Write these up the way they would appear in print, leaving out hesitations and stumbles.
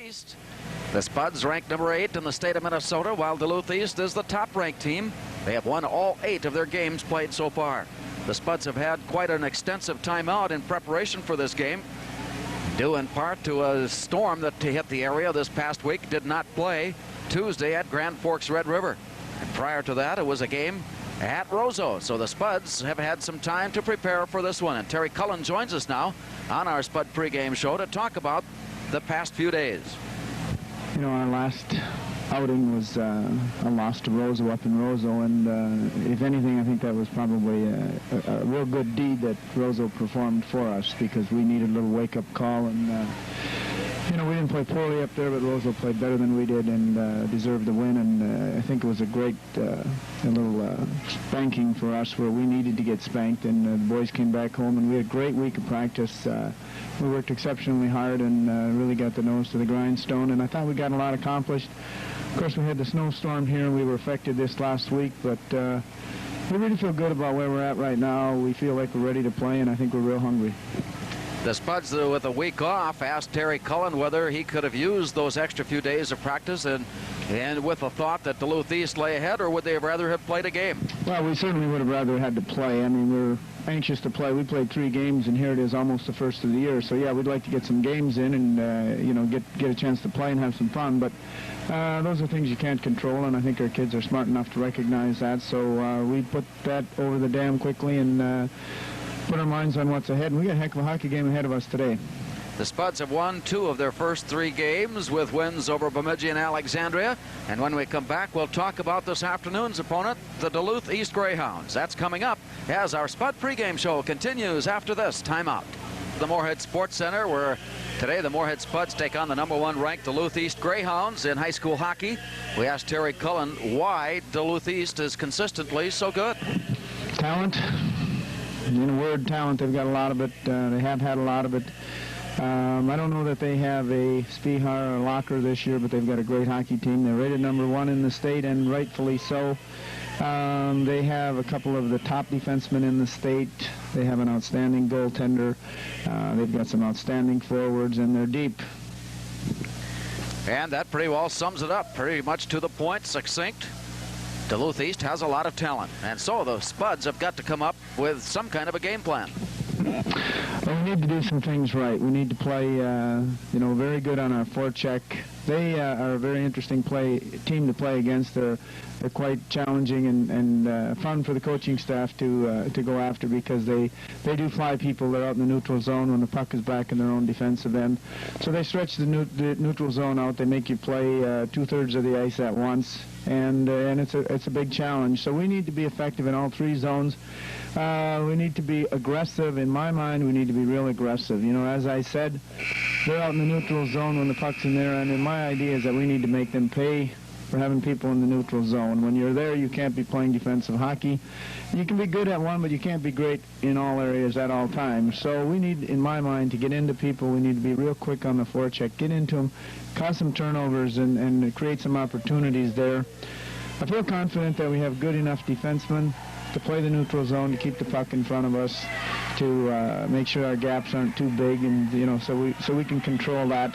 East. The Spuds ranked number 8 in the state of Minnesota, while Duluth East is the top-ranked team. They have won all 8 of their games played so far. The Spuds have had quite an extensive timeout in preparation for this game, due in part to a storm that hit the area this past week. Did not play Tuesday at Grand Forks Red River. And prior to that, it was a game at Roseau. So the Spuds have had some time to prepare for this one. And Terry Cullen joins us now on our Spud pregame show to talk about the past few days. You know, our last outing was a loss to Roseau up in Roseau, and if anything, I think that was probably a real good deed that Roseau performed for us, because we needed a little wake-up call. And you know, we didn't play poorly up there, but Roseau played better than we did and deserved the win. And I think it was a great little spanking for us, where we needed to get spanked, and the boys came back home, and we had a great week of practice. We worked exceptionally hard and really got the nose to the grindstone, and I thought we got a lot accomplished. Of course, we had the snowstorm here, and we were affected this last week, but we really feel good about where we're at right now. We feel like we're ready to play, and I think we're real hungry. The Spuds, with a week off, asked Terry Cullen whether he could have used those extra few days of practice and with the thought that Duluth East lay ahead, or would they have rather have played a game? Well, we certainly would have rather had to play. I mean, we're anxious to play. We played 3 games, and here it is almost the first of the year. So, yeah, we'd like to get some games in and, you know, get a chance to play and have some fun. But those are things you can't control, and I think our kids are smart enough to recognize that. So we put that over the dam quickly and put our minds on what's ahead. And we got a heck of a hockey game ahead of us today. The Spuds have won 2 of their first 3 games with wins over Bemidji and Alexandria. And when we come back, we'll talk about this afternoon's opponent, the Duluth East Greyhounds. That's coming up as our Spud pregame show continues after this timeout. The Moorhead Sports Center, where today the Moorhead Spuds take on the #1 ranked Duluth East Greyhounds in high school hockey. We asked Terry Cullen why Duluth East is consistently so good. Talent. In a word, talent. They've got a lot of it. They have had a lot of it. I don't know that they have a Spihar or Locker this year, but they've got a great hockey team. They're rated #1 in the state, and rightfully so. They have a couple of the top defensemen in the state. They have an outstanding goaltender. They've got some outstanding forwards, and they're deep. And that pretty well sums it up, pretty much to the point, succinct. Duluth East has a lot of talent, and so the Spuds have got to come up with some kind of a game plan. Well, we need to do some things right. We need to play, you know, very good on our forecheck. They are a very interesting team to play against. They're quite challenging and fun for the coaching staff to go after, because they do fly people. They're out in the neutral zone when the puck is back in their own defensive end. So they stretch the neutral zone out. They make you play 2/3 of the ice at once, and it's a big challenge. So we need to be effective in all 3 zones. We need to be aggressive. In my mind, we need to be real aggressive. You know, as I said, they're out in the neutral zone when the puck's in there, and my idea is that we need to make them pay for having people in the neutral zone. When you're there, you can't be playing defensive hockey. You can be good at one, but you can't be great in all areas at all times. So we need, in my mind, to get into people. We need to be real quick on the forecheck, get into them, cause some turnovers, and create some opportunities there. I feel confident that we have good enough defensemen to play the neutral zone, to keep the puck in front of us, to make sure our gaps aren't too big, and you know, so we can control that.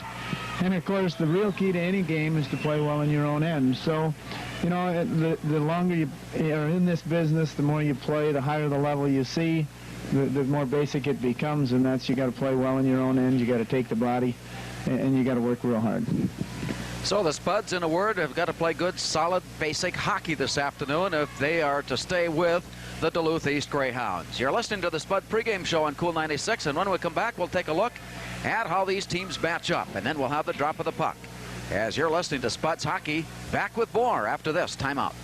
And of course, the real key to any game is to play well in your own end. So, you know, the longer you are in this business, the more you play, the higher the level you see, the more basic it becomes, and that's you got to play well in your own end. You got to take the body, and you got to work real hard. So the Spuds, in a word, have got to play good, solid, basic hockey this afternoon if they are to stay with the Duluth East Greyhounds. You're listening to the Spud pregame show on Cool 96, and when we come back, we'll take a look at how these teams match up, and then we'll have the drop of the puck. As you're listening to Spuds Hockey, back with more after this timeout.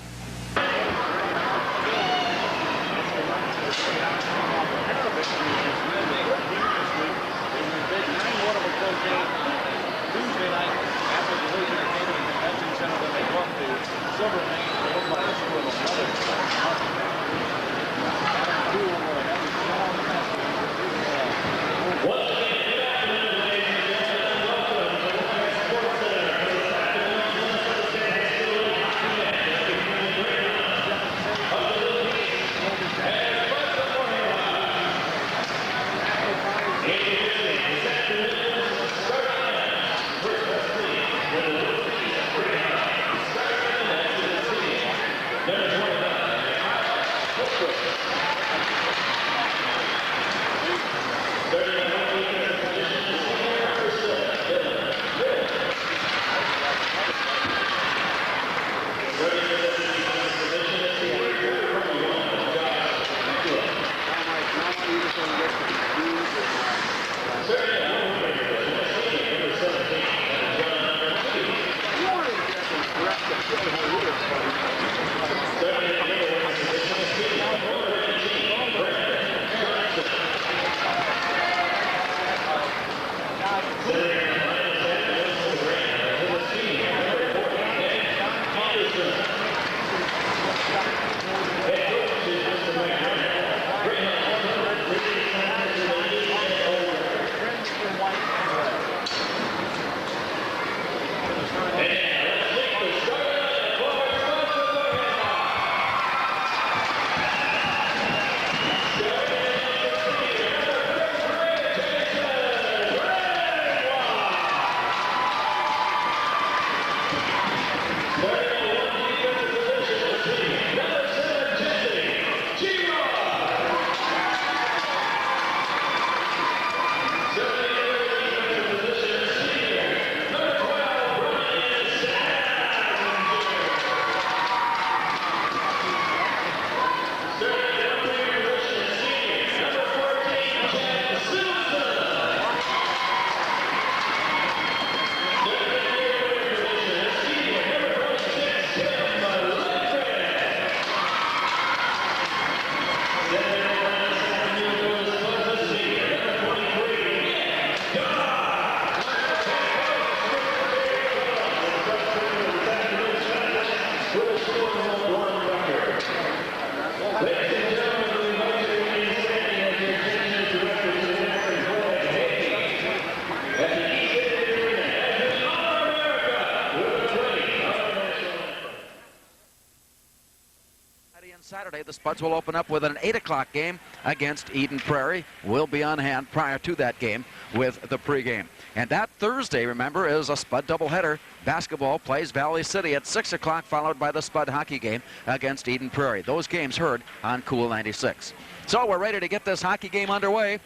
Saturday, the Spuds will open up with an 8 o'clock game against Eden Prairie. We'll be on hand prior to that game with the pregame. And that Thursday, remember, is a Spud doubleheader. Basketball plays Valley City at 6 o'clock, followed by the Spud hockey game against Eden Prairie. Those games heard on Cool 96. So we're ready to get this hockey game underway.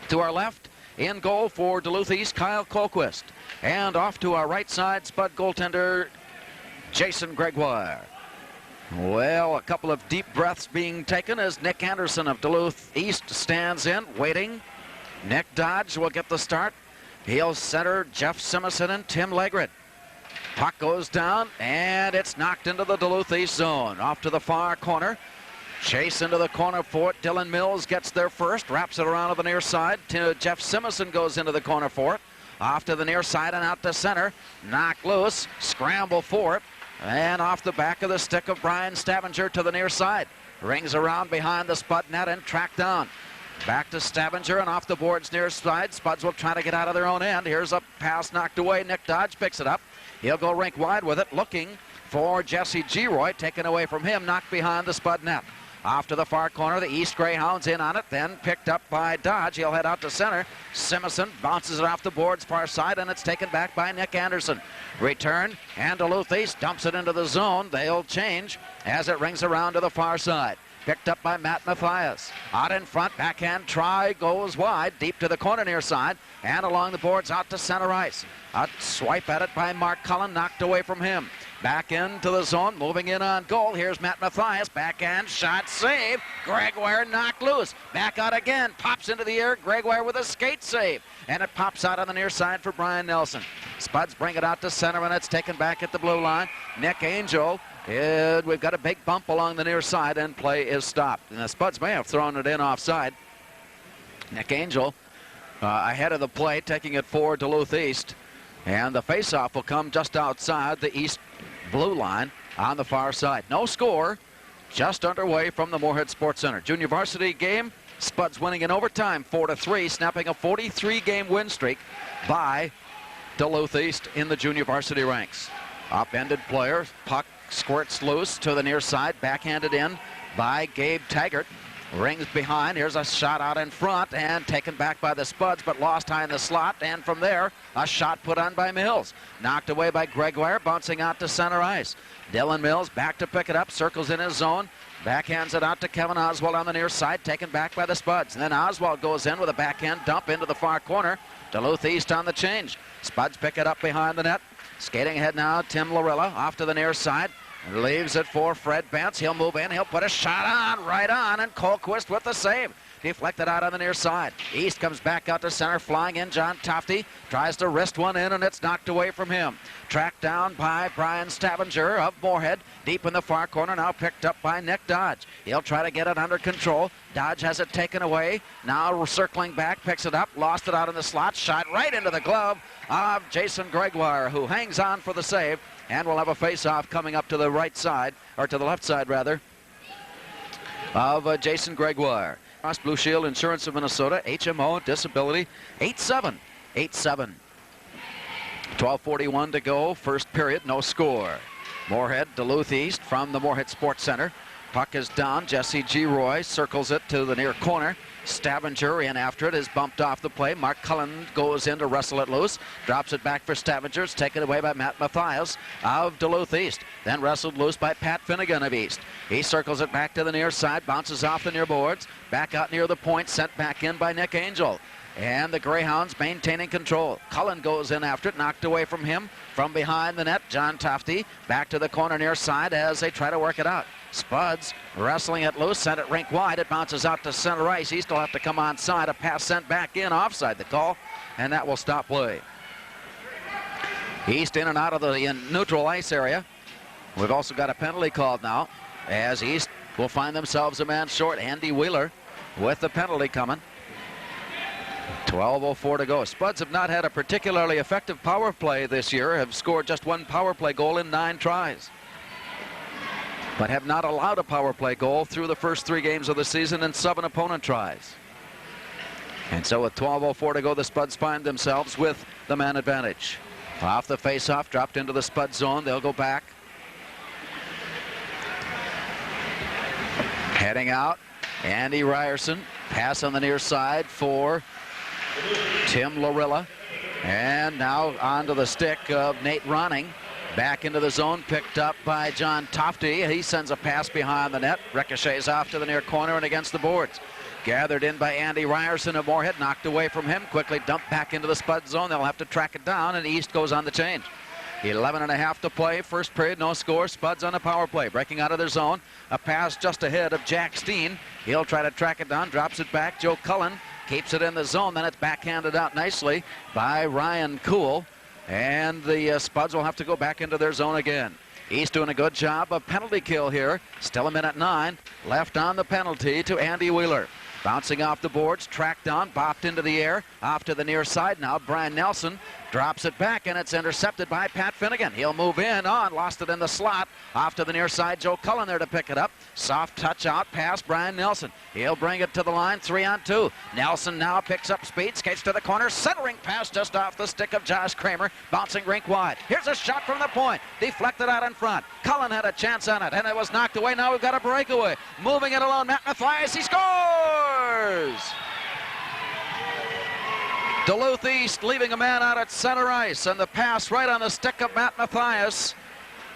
To our left, in goal for Duluth East, Kyle Colquist. And off to our right side, Spud goaltender Jason Gregoire. Well, a couple of deep breaths being taken as Nick Anderson of Duluth East stands in, waiting. Nick Dodge will get the start. He'll center Jeff Simison and Tim Legrid. Puck goes down, and it's knocked into the Duluth East zone. Off to the far corner. Chase into the corner for it. Dylan Mills gets there first, wraps it around to the near side. Jeff Simison goes into the corner for it. Off to the near side and out to center. Knocked loose, scramble for it. And off the back of the stick of Brian Stavanger to the near side. Rings around behind the Spud net and tracked down. Back to Stavanger and off the boards near side. Spuds will try to get out of their own end. Here's a pass knocked away. Nick Dodge picks it up. He'll go rink wide with it, looking for Jesse Giroy. Taken away from him, knocked behind the Spud net. Off to the far corner, the East Greyhounds in on it, then picked up by Dodge. He'll head out to center. Simison bounces it off the boards far side, and it's taken back by Nick Anderson. Return, and Duluth East dumps it into the zone. They'll change as it rings around to the far side. Picked up by Matt Mathias. Out in front, backhand try, goes wide, deep to the corner near side, and along the boards out to center ice. A swipe at it by Mark Cullen, knocked away from him. Back into the zone, moving in on goal. Here's Matt Mathias, backhand shot, save. Gregoire knocked loose. Back out again, pops into the air. Gregoire with a skate save. And it pops out on the near side for Brian Nelson. Spuds bring it out to center, and it's taken back at the blue line. Nick Angel. And we've got a big bump along the near side, and play is stopped. And the Spuds may have thrown it in offside. Nick Angel ahead of the play, taking it for Duluth East. And the faceoff will come just outside the east blue line on the far side. No score, just underway from the Moorhead Sports Center. Junior varsity game, Spuds winning in overtime 4-3, snapping a 43-game win streak by Duluth East in the junior varsity ranks. Upended player, puck squirts loose to the near side, backhanded in by Gabe Taggart. Rings behind. Here's a shot out in front and taken back by the Spuds, but lost high in the slot. And from there, a shot put on by Mills. Knocked away by Gregoire, bouncing out to center ice. Dylan Mills back to pick it up, circles in his zone. Backhands it out to Kevin Oswald on the near side, taken back by the Spuds. And then Oswald goes in with a backhand dump into the far corner. Duluth East on the change. Spuds pick it up behind the net. Skating ahead now, Tim Lorilla off to the near side. Leaves it for Fred Bantz. He'll move in. He'll put a shot on, right on, and Colquist with the save. Deflected out on the near side. East comes back out to center, flying in. John Tofty tries to wrist one in, and it's knocked away from him. Tracked down by Brian Stavanger of Moorhead. Deep in the far corner, now picked up by Nick Dodge. He'll try to get it under control. Dodge has it taken away. Now circling back, picks it up, lost it out in the slot. Shot right into the glove of Jason Gregoire, who hangs on for the save. And we'll have a face-off coming up to the right side, or to the left side, rather, of Jason Gregoire. Blue Shield Insurance of Minnesota, HMO, disability, 8-7. 12:41 to go, first period, no score. Moorhead, Duluth East from the Moorhead Sports Center. Puck is down. Jesse Giroy circles it to the near corner. Stavanger in after it, is bumped off the play. Mark Cullen goes in to wrestle it loose. Drops it back for Stavanger. It's taken away by Matt Mathias of Duluth East. Then wrestled loose by Pat Finnegan of East. He circles it back to the near side. Bounces off the near boards. Back out near the point. Sent back in by Nick Angel. And the Greyhounds maintaining control. Cullen goes in after it. Knocked away from him. From behind the net, John Tofty back to the corner near side as they try to work it out. Spuds wrestling it loose, sent it rink wide. It bounces out to center ice. East will have to come onside. A pass sent back in, offside the call, and that will stop play. East in and out of the neutral ice area. We've also got a penalty called now, as East will find themselves a man short. Andy Wheeler with the penalty coming. 12:04 to go. Spuds have not had a particularly effective power play this year, have scored just one power play goal in 9 tries, but have not allowed a power play goal through the first 3 games of the season in 7 opponent tries. And so with 12:04 to go, the Spuds find themselves with the man advantage. Off the face-off, dropped into the Spud zone. They'll go back. Heading out, Andy Ryerson. Pass on the near side for Tim Larilla. And now onto the stick of Nate Ronning. Back into the zone, picked up by John Tofty. He sends a pass behind the net. Ricochets off to the near corner and against the boards. Gathered in by Andy Ryerson of Moorhead. Knocked away from him. Quickly dumped back into the Spud zone. They'll have to track it down, and East goes on the change. 11.5 to play. First period, no score. Spuds on the power play. Breaking out of their zone. A pass just ahead of Jack Steen. He'll try to track it down. Drops it back. Joe Cullen keeps it in the zone. Then it's backhanded out nicely by Ryan Kuhl. And the Spuds will have to go back into their zone again. East doing a good job of penalty kill here. Still a minute 9 left on the penalty to Andy Wheeler. Bouncing off the boards, tracked down, bopped into the air, off to the near side now. Brian Nelson drops it back, and it's intercepted by Pat Finnegan. He'll move in on, lost it in the slot. Off to the near side, Joe Cullen there to pick it up. Soft touch out past Brian Nelson. He'll bring it to the line, 3-on-2. Nelson now picks up speed, skates to the corner, centering pass just off the stick of Josh Kramer, bouncing rink wide. Here's a shot from the point, deflected out in front. Cullen had a chance on it, and it was knocked away. Now we've got a breakaway. Moving it along, Matt Mathias, he scores! Duluth East leaving a man out at center ice, and the pass right on the stick of Matt Mathias.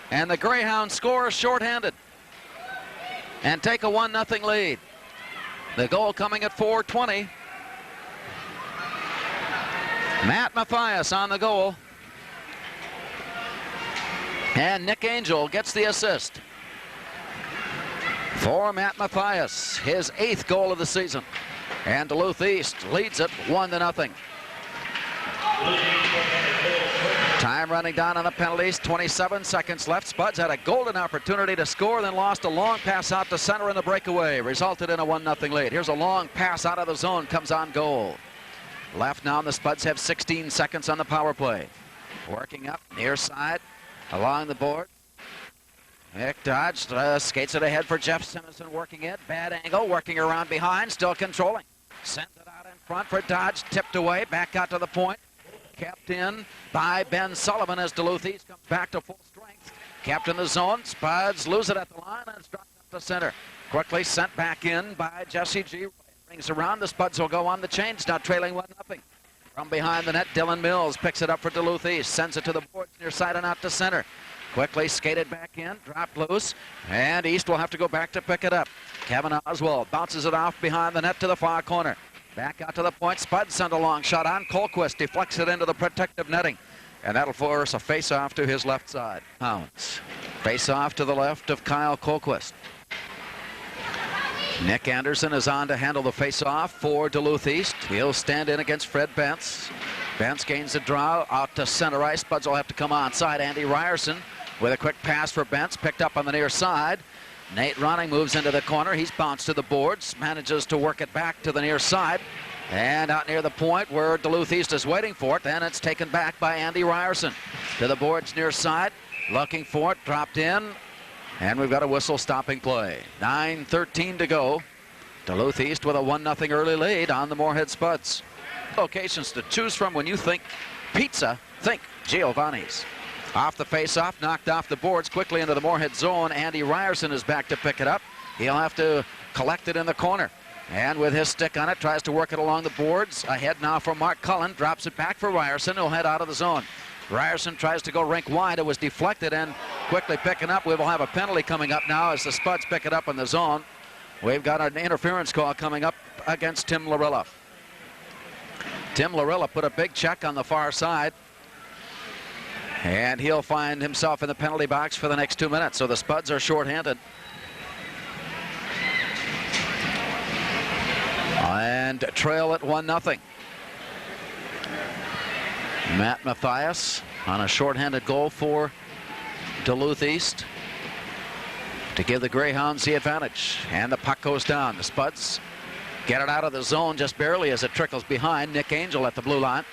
And the Greyhounds score shorthanded and take a 1-0 lead. The goal coming at 4:20. Matt Mathias on the goal. And Nick Angel gets the assist for Matt Mathias, his 8th goal of the season. And Duluth East leads it 1-0. Time running down on the penalties, 27 seconds left. Spuds had a golden opportunity to score, then lost a long pass out to center in the breakaway. Resulted in a 1-0 lead. Here's a long pass out of the zone, comes on goal. Left now, and the Spuds have 16 seconds on the power play. Working up, near side, along the board. Nick Dodge skates it ahead for Jeff Simonson, working it. Bad angle, working around behind, still controlling. Sent it out in front for Dodge, tipped away, back out to the point. Kept in by Ben Sullivan as Duluth East comes back to full strength. Kept in the zone. Spuds lose it at the line, and it's dropped up the center. Quickly sent back in by Jesse G. Brings around. The Spuds will go on the change, now trailing 1-0. From behind the net, Dylan Mills picks it up for Duluth East. Sends it to the boards near side and out to center. Quickly skated back in, dropped loose, and East will have to go back to pick it up. Kevin Oswald bounces it off behind the net to the far corner. Back out to the point. Spud sent a long shot on. Colquist deflects it into the protective netting. And that'll force a face-off to his left side. Hounds. Face-off to the left of Kyle Colquist. Nick Anderson is on to handle the face-off for Duluth East. He'll stand in against Fred Bentz. Bentz gains the draw out to center ice. Spuds will have to come onside. Andy Ryerson with a quick pass for Bentz. Picked up on the near side. Nate Ronning moves into the corner. He's bounced to the boards, manages to work it back to the near side. And out near the point where Duluth East is waiting for it. Then it's taken back by Andy Ryerson. To the boards near side, looking for it, dropped in. And we've got a whistle stopping play. 9:13 to go. Duluth East with a 1-0 early lead on the Moorhead Spuds. Locations to choose from when you think pizza, think Giovanni's. Off the face-off, knocked off the boards, quickly into the Moorhead zone. Andy Ryerson is back to pick it up. He'll have to collect it in the corner. And with his stick on it, tries to work it along the boards. Ahead now for Mark Cullen, drops it back for Ryerson, who'll head out of the zone. Ryerson tries to go rink wide. It was deflected, and quickly picking up. We will have a penalty coming up now as the Spuds pick it up in the zone. We've got an interference call coming up against Tim Larilla. Tim Larilla put a big check on the far side. And he'll find himself in the penalty box for the next 2 minutes. So the Spuds are shorthanded. And trail at 1-0. Matt Mathias on a shorthanded goal for Duluth East to give the Greyhounds the advantage. And the puck goes down. The Spuds get it out of the zone just barely as it trickles behind. Nick Angel at the blue line.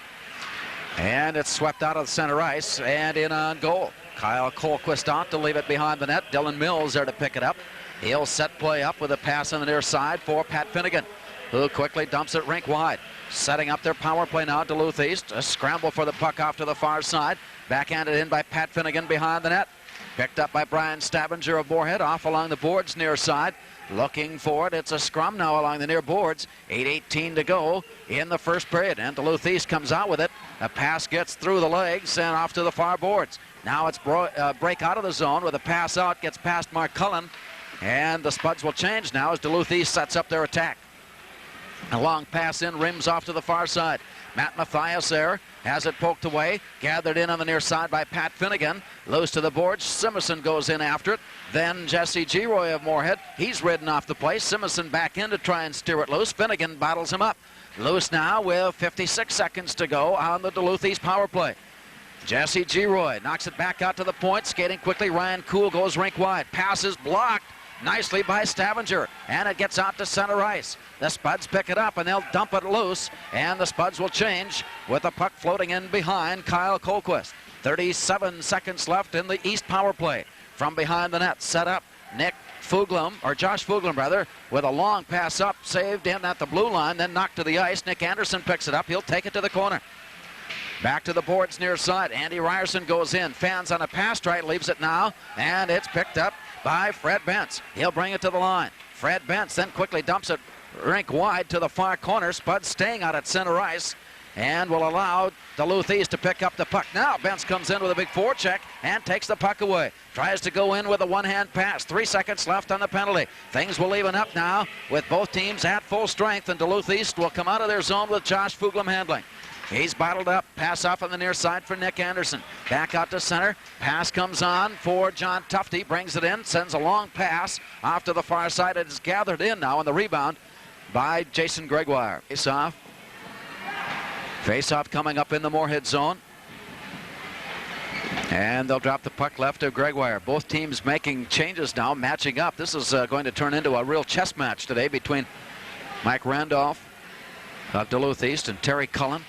And it's swept out of the center ice and in on goal. Kyle Colquist out to leave it behind the net. Dylan Mills there to pick it up. He'll set play up with a pass on the near side for Pat Finnegan, who quickly dumps it rink wide. Setting up their power play now, Duluth East. A scramble for the puck off to the far side. Backhanded in by Pat Finnegan behind the net. Picked up by Brian Stavanger of Moorhead, off along the boards near side. Looking for it. It's a scrum now along the near boards. 8:18 to go in the first period. And Duluth East comes out with it. A pass gets through the legs and off to the far boards. Now it's break out of the zone with a pass out. Gets past Mark Cullen. And the Spuds will change now as Duluth East sets up their attack. A long pass in, rims off to the far side. Matt Mathias there has it poked away. Gathered in on the near side by Pat Finnegan. Loose to the boards. Simonson goes in after it. Then Jesse Giroy of Moorhead. He's ridden off the place. Simonson back in to try and steer it loose. Finnegan battles him up. Loose now with 56 seconds to go on the Duluth East power play. Jesse Giroy knocks it back out to the point. Skating quickly. Ryan Kuhl goes rink wide. Passes blocked nicely by Stavanger, and it gets out to center ice. The Spuds pick it up and they'll dump it loose, and the Spuds will change with the puck floating in behind Kyle Colquist. 37 seconds left in the East power play. From behind the net, set up Josh Fuglum rather, with a long pass up, saved in at the blue line, then knocked to the ice. Nick Anderson picks it up. He'll take it to the corner. Back to the boards near side. Andy Ryerson goes in. Fans on a pass right, leaves it now, and it's picked up by Fred Bentz. He'll bring it to the line. Fred Bentz then quickly dumps it rink wide to the far corner. Spuds staying out at center ice and will allow Duluth East to pick up the puck. Now Bentz comes in with a big forecheck and takes the puck away. Tries to go in with a one-hand pass. 3 seconds left on the penalty. Things will even up now with both teams at full strength, and Duluth East will come out of their zone with Josh Fuglum handling. He's bottled up. Pass off on the near side for Nick Anderson. Back out to center. Pass comes on for John Tufte. Brings it in. Sends a long pass off to the far side. It is gathered in now on the rebound by Jason Gregoire. Face-off. Face-off coming up in the Moorhead zone. And they'll drop the puck left to Gregoire. Both teams making changes now, matching up. This is going to turn into a real chess match today between Mike Randolph of Duluth East and Terry Cullen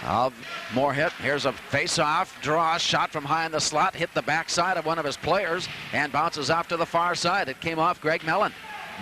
of Moorhead. Here's a face-off, draw, shot from high in the slot, hit the backside of one of his players and bounces off to the far side. It came off Greg Mellon.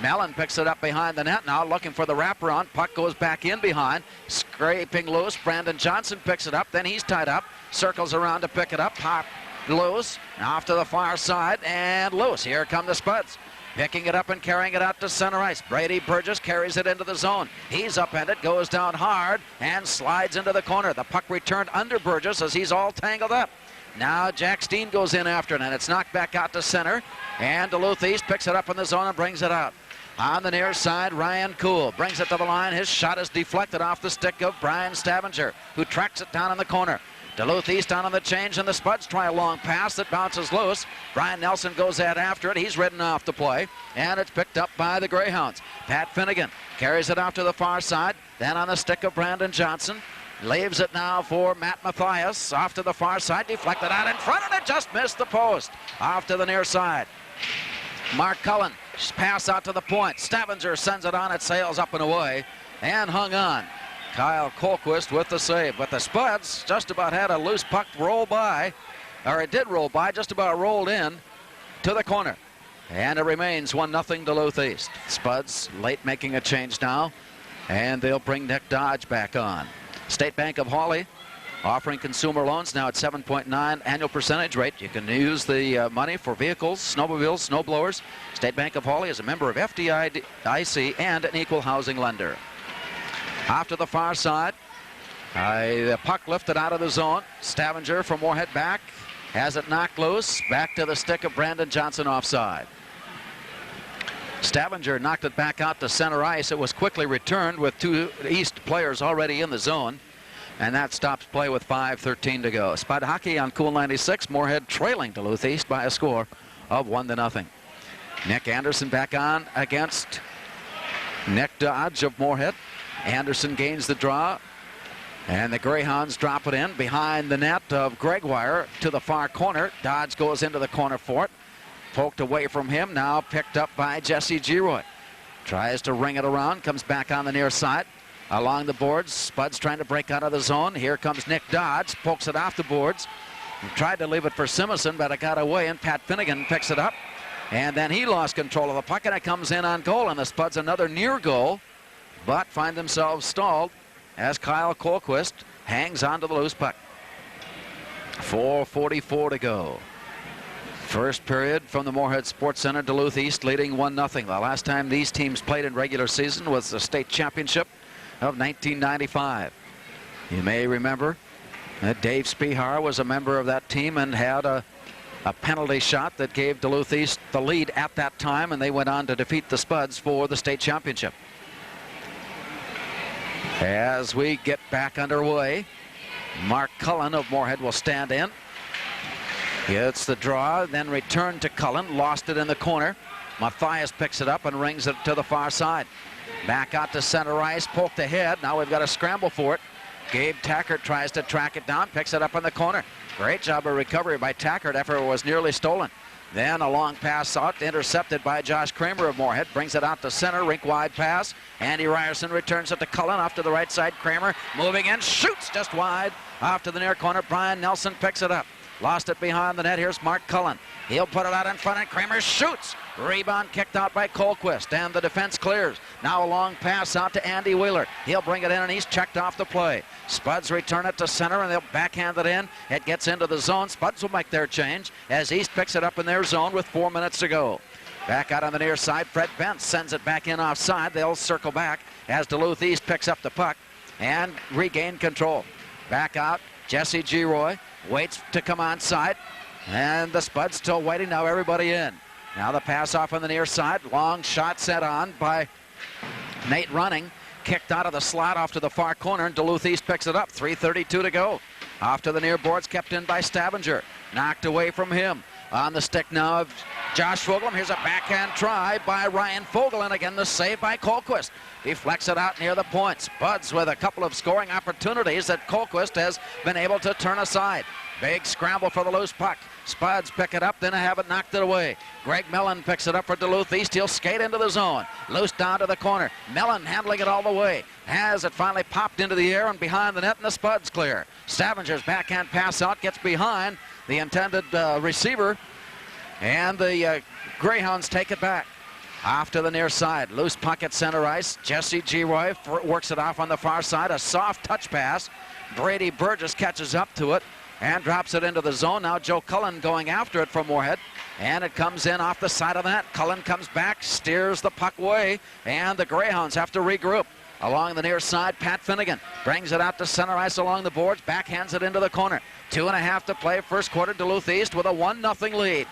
Mellon picks it up behind the net now, looking for the wraparound. Puck goes back in behind, scraping loose. Brandon Johnson picks it up, then he's tied up, circles around to pick it up, pop loose, off to the far side, and loose. Here come the Spuds. Picking it up and carrying it out to center ice. Brady Burgess carries it into the zone. He's upended, goes down hard, and slides into the corner. The puck returned under Burgess as he's all tangled up. Now Jack Steen goes in after it, and it's knocked back out to center. And Duluth East picks it up in the zone and brings it out. On the near side, Ryan Kuhl brings it to the line. His shot is deflected off the stick of Brian Stavanger, who tracks it down in the corner. Duluth East on the change, and the Spuds try a long pass that bounces loose. Brian Nelson goes out after it. He's ridden off the play, and it's picked up by the Greyhounds. Pat Finnegan carries it off to the far side, then on the stick of Brandon Johnson. Leaves it now for Matt Mathias. Off to the far side, deflected out in front, and it just missed the post. Off to the near side. Mark Cullen, pass out to the point. Stavanger sends it on, it sails up and away, and hung on. Kyle Colquist with the save, but the Spuds just about had a loose puck roll by, or it did roll by, just about rolled in to the corner. And it remains 1-0 Duluth East. Spuds late making a change now, and they'll bring Nick Dodge back on. State Bank of Hawley offering consumer loans now at 7.9 annual percentage rate. You can use the money for vehicles, snowmobiles, snow blowers. State Bank of Hawley is a member of FDIC and an equal housing lender. Off to the far side. The puck lifted out of the zone. Stavanger from Moorhead back. Has it knocked loose. Back to the stick of Brandon Johnson offside. Stavanger knocked it back out to center ice. It was quickly returned with 2 East players already in the zone. And that stops play with 5:13 to go. Spud hockey on Cool 96. Moorhead trailing Duluth East by a score of 1-0. Nick Anderson back on against Nick Dodge of Moorhead. Anderson gains the draw, and the Greyhounds drop it in behind the net of Gregoire to the far corner. Dodge goes into the corner for it. Poked away from him, now picked up by Jesse Giroy. Tries to ring it around, comes back on the near side. Along the boards, Spuds trying to break out of the zone. Here comes Nick Dodge, pokes it off the boards. He tried to leave it for Simonson, but it got away, and Pat Finnegan picks it up. And then he lost control of the puck, and it comes in on goal, and the Spuds another near goal, but find themselves stalled as Kyle Colquist hangs on to the loose puck. 4:44 to go. First period from the Moorhead Sports Center. Duluth East leading 1-0. The last time these teams played in regular season was the state championship of 1995. You may remember that Dave Spihar was a member of that team and had a penalty shot that gave Duluth East the lead at that time, and they went on to defeat the Spuds for the state championship. As we get back underway, Mark Cullen of Moorhead will stand in. Gets the draw, then returned to Cullen, lost it in the corner. Matthias picks it up and rings it to the far side. Back out to center ice, poked ahead. Now we've got to scramble for it. Gabe Tackert tries to track it down, picks it up in the corner. Great job of recovery by Tackert after it was nearly stolen. Then a long pass out, intercepted by Josh Kramer of Moorhead. Brings it out to center, rink-wide pass. Andy Ryerson returns it to Cullen, off to the right side. Kramer moving in, shoots just wide. Off to the near corner, Brian Nelson picks it up. Lost it behind the net. Here's Mark Cullen. He'll put it out in front, and Kramer shoots. Rebound kicked out by Colquist, and the defense clears. Now a long pass out to Andy Wheeler. He'll bring it in, and he's checked off the play. Spuds return it to center, and they'll backhand it in. It gets into the zone. Spuds will make their change as East picks it up in their zone with 4 minutes to go. Back out on the near side, Fred Bentz sends it back in offside. They'll circle back as Duluth East picks up the puck and regain control. Back out, Jesse Giroy waits to come onside, and the Spuds still waiting. Now everybody in. Now the pass off on the near side. Long shot set on by Nate Running. Kicked out of the slot off to the far corner, and Duluth East picks it up. 3:32 to go. Off to the near boards, kept in by Stavanger. Knocked away from him. On the stick now of Josh Fogelman. Here's a backhand try by Ryan Fogel, and again the save by Colquist. Deflects it out near the point. Spuds with a couple of scoring opportunities that Colquist has been able to turn aside. Big scramble for the loose puck. Spuds pick it up, then have it knocked it away. Greg Mellon picks it up for Duluth East. He'll skate into the zone. Loose down to the corner. Mellon handling it all the way. Has it finally popped into the air and behind the net, and the Spuds clear. Stavanger's backhand pass out gets behind the intended receiver, and the Greyhounds take it back. Off to the near side. Loose puck at center ice. Jesse Giroy works it off on the far side. A soft touch pass. Brady Burgess catches up to it and drops it into the zone. Now Joe Cullen going after it from Moorhead, and it comes in off the side of that. Cullen comes back, steers the puck away, and the Greyhounds have to regroup. Along the near side, Pat Finnegan brings it out to center ice along the boards, backhands it into the corner. 2.5 to play, first quarter. Duluth East with a 1-0 lead.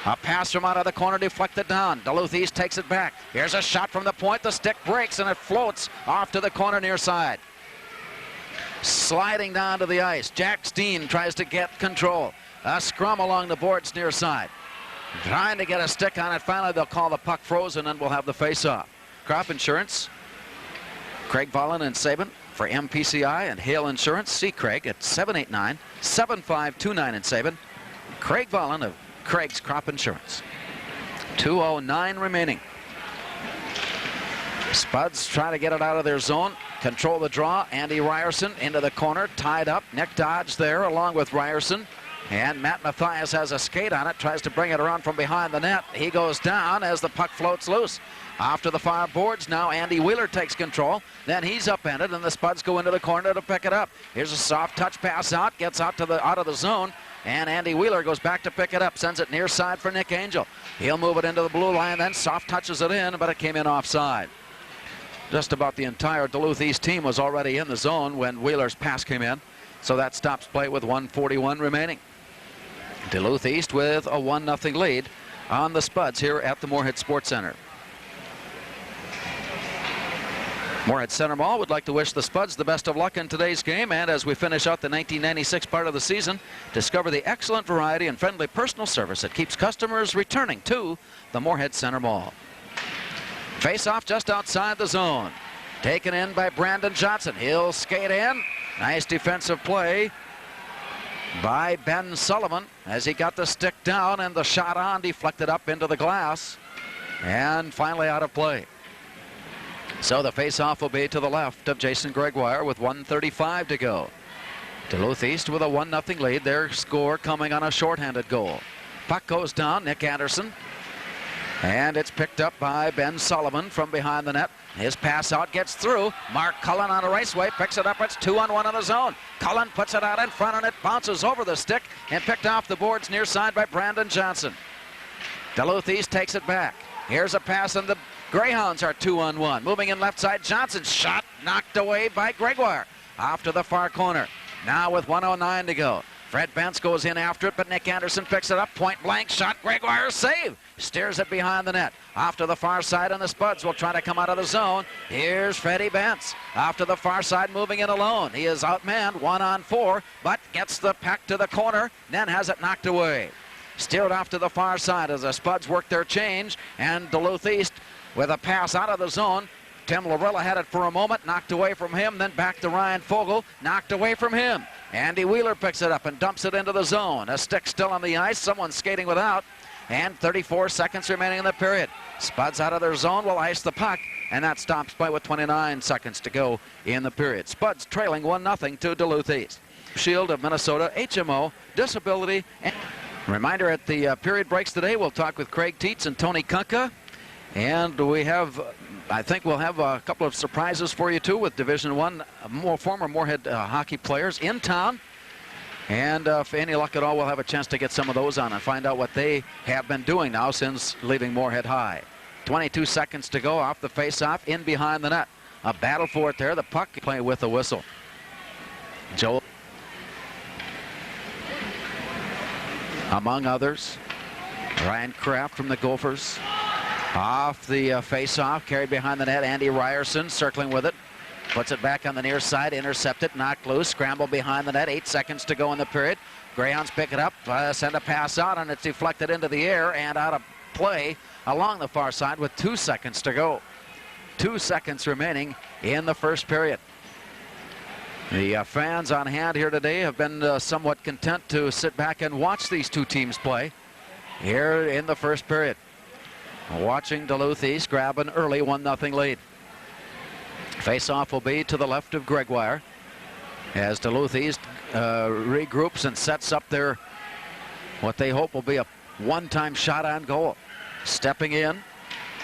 A pass from out of the corner deflected down. Duluth East takes it back. Here's a shot from the point. The stick breaks, and it floats off to the corner near side. Sliding down to the ice, Jack Steen tries to get control. A scrum along the boards near side. Trying to get a stick on it. Finally, they'll call the puck frozen, and we'll have the face-off. Crop Insurance, Craig Vollen and Saban for MPCI and Hale Insurance. See Craig at 789-7529 in Saban. Craig Vollen of Craig's Crop Insurance. 2:09 remaining. Spuds try to get it out of their zone. Control the draw. Andy Ryerson into the corner, tied up. Nick Dodge there along with Ryerson. And Matt Matthias has a skate on it, tries to bring it around from behind the net. He goes down as the puck floats loose. Off to the far boards now. Andy Wheeler takes control. Then he's upended, and the Spuds go into the corner to pick it up. Here's a soft touch pass out, gets out of the zone, and Andy Wheeler goes back to pick it up, sends it near side for Nick Angel. He'll move it into the blue line, then soft touches it in, but it came in offside. Just about the entire Duluth East team was already in the zone when Wheeler's pass came in, so that stops play with 1:41 remaining. Duluth East with a 1-0 lead on the Spuds here at the Moorhead Sports Center. Moorhead Center Mall would like to wish the Spuds the best of luck in today's game, and as we finish out the 1996 part of the season, discover the excellent variety and friendly personal service that keeps customers returning to the Moorhead Center Mall. Face-off just outside the zone. Taken in by Brandon Johnson. He'll skate in. Nice defensive play by Ben Sullivan as he got the stick down, and the shot on deflected up into the glass and finally out of play. So the face-off will be to the left of Jason Gregoire with 1:35 to go. Duluth East with a 1-0 lead. Their score coming on a shorthanded goal. Puck goes down. Nick Anderson. And it's picked up by Ben Sullivan from behind the net. His pass out gets through. Mark Cullen on a raceway, picks it up. It's 2-on-1 in the zone. Cullen puts it out in front, and it bounces over the stick and picked off the boards near side by Brandon Johnson. Duluth East takes it back. Here's a pass, and the Greyhounds are 2-on-1. Moving in left side, Johnson shot knocked away by Gregoire. Off to the far corner. Now with 1:09 to go. Fred Bentz goes in after it, but Nick Anderson picks it up. Point blank shot. Gregoire save. Steers it behind the net. Off to the far side, and the Spuds will try to come out of the zone. Here's Freddie Bentz. Off to the far side, moving in alone. He is outmanned 1-on-4, but gets the pack to the corner, then has it knocked away. Steered off to the far side as the Spuds work their change, and Duluth East with a pass out of the zone. Tim Larilla had it for a moment, knocked away from him, then back to Ryan Fogel, knocked away from him. Andy Wheeler picks it up and dumps it into the zone. A stick still on the ice, someone skating without, and 34 seconds remaining in the period. Spuds out of their zone will ice the puck, and that stops play with 29 seconds to go in the period. Spuds trailing 1-0 to Duluth East. Shield of Minnesota, HMO, disability. And reminder at the period breaks today, we'll talk with Craig Tietz and Tony Kunka. And we have, I think we'll have a couple of surprises for you too with Division I former Moorhead hockey players in town. And if any luck at all, we'll have a chance to get some of those on and find out what they have been doing now since leaving Moorhead High. 22 seconds to go off the face-off, in behind the net. A battle for it there. The puck playing with a whistle. Joel, among others, Ryan Kraft from the Gophers. Off the face-off, carried behind the net. Andy Ryerson circling with it. Puts it back on the near side, intercepted, knocked loose, scramble behind the net. 8 seconds to go in the period. Greyhounds pick it up, send a pass out, and it's deflected into the air and out of play along the far side with 2 seconds to go. 2 seconds remaining in the first period. The fans on hand here today have been somewhat content to sit back and watch these two teams play here in the first period. Watching Duluth East grab an early 1-0 lead. Face-off will be to the left of Gregoire as Duluth East regroups and sets up their, what they hope will be a one-time shot on goal. Stepping in,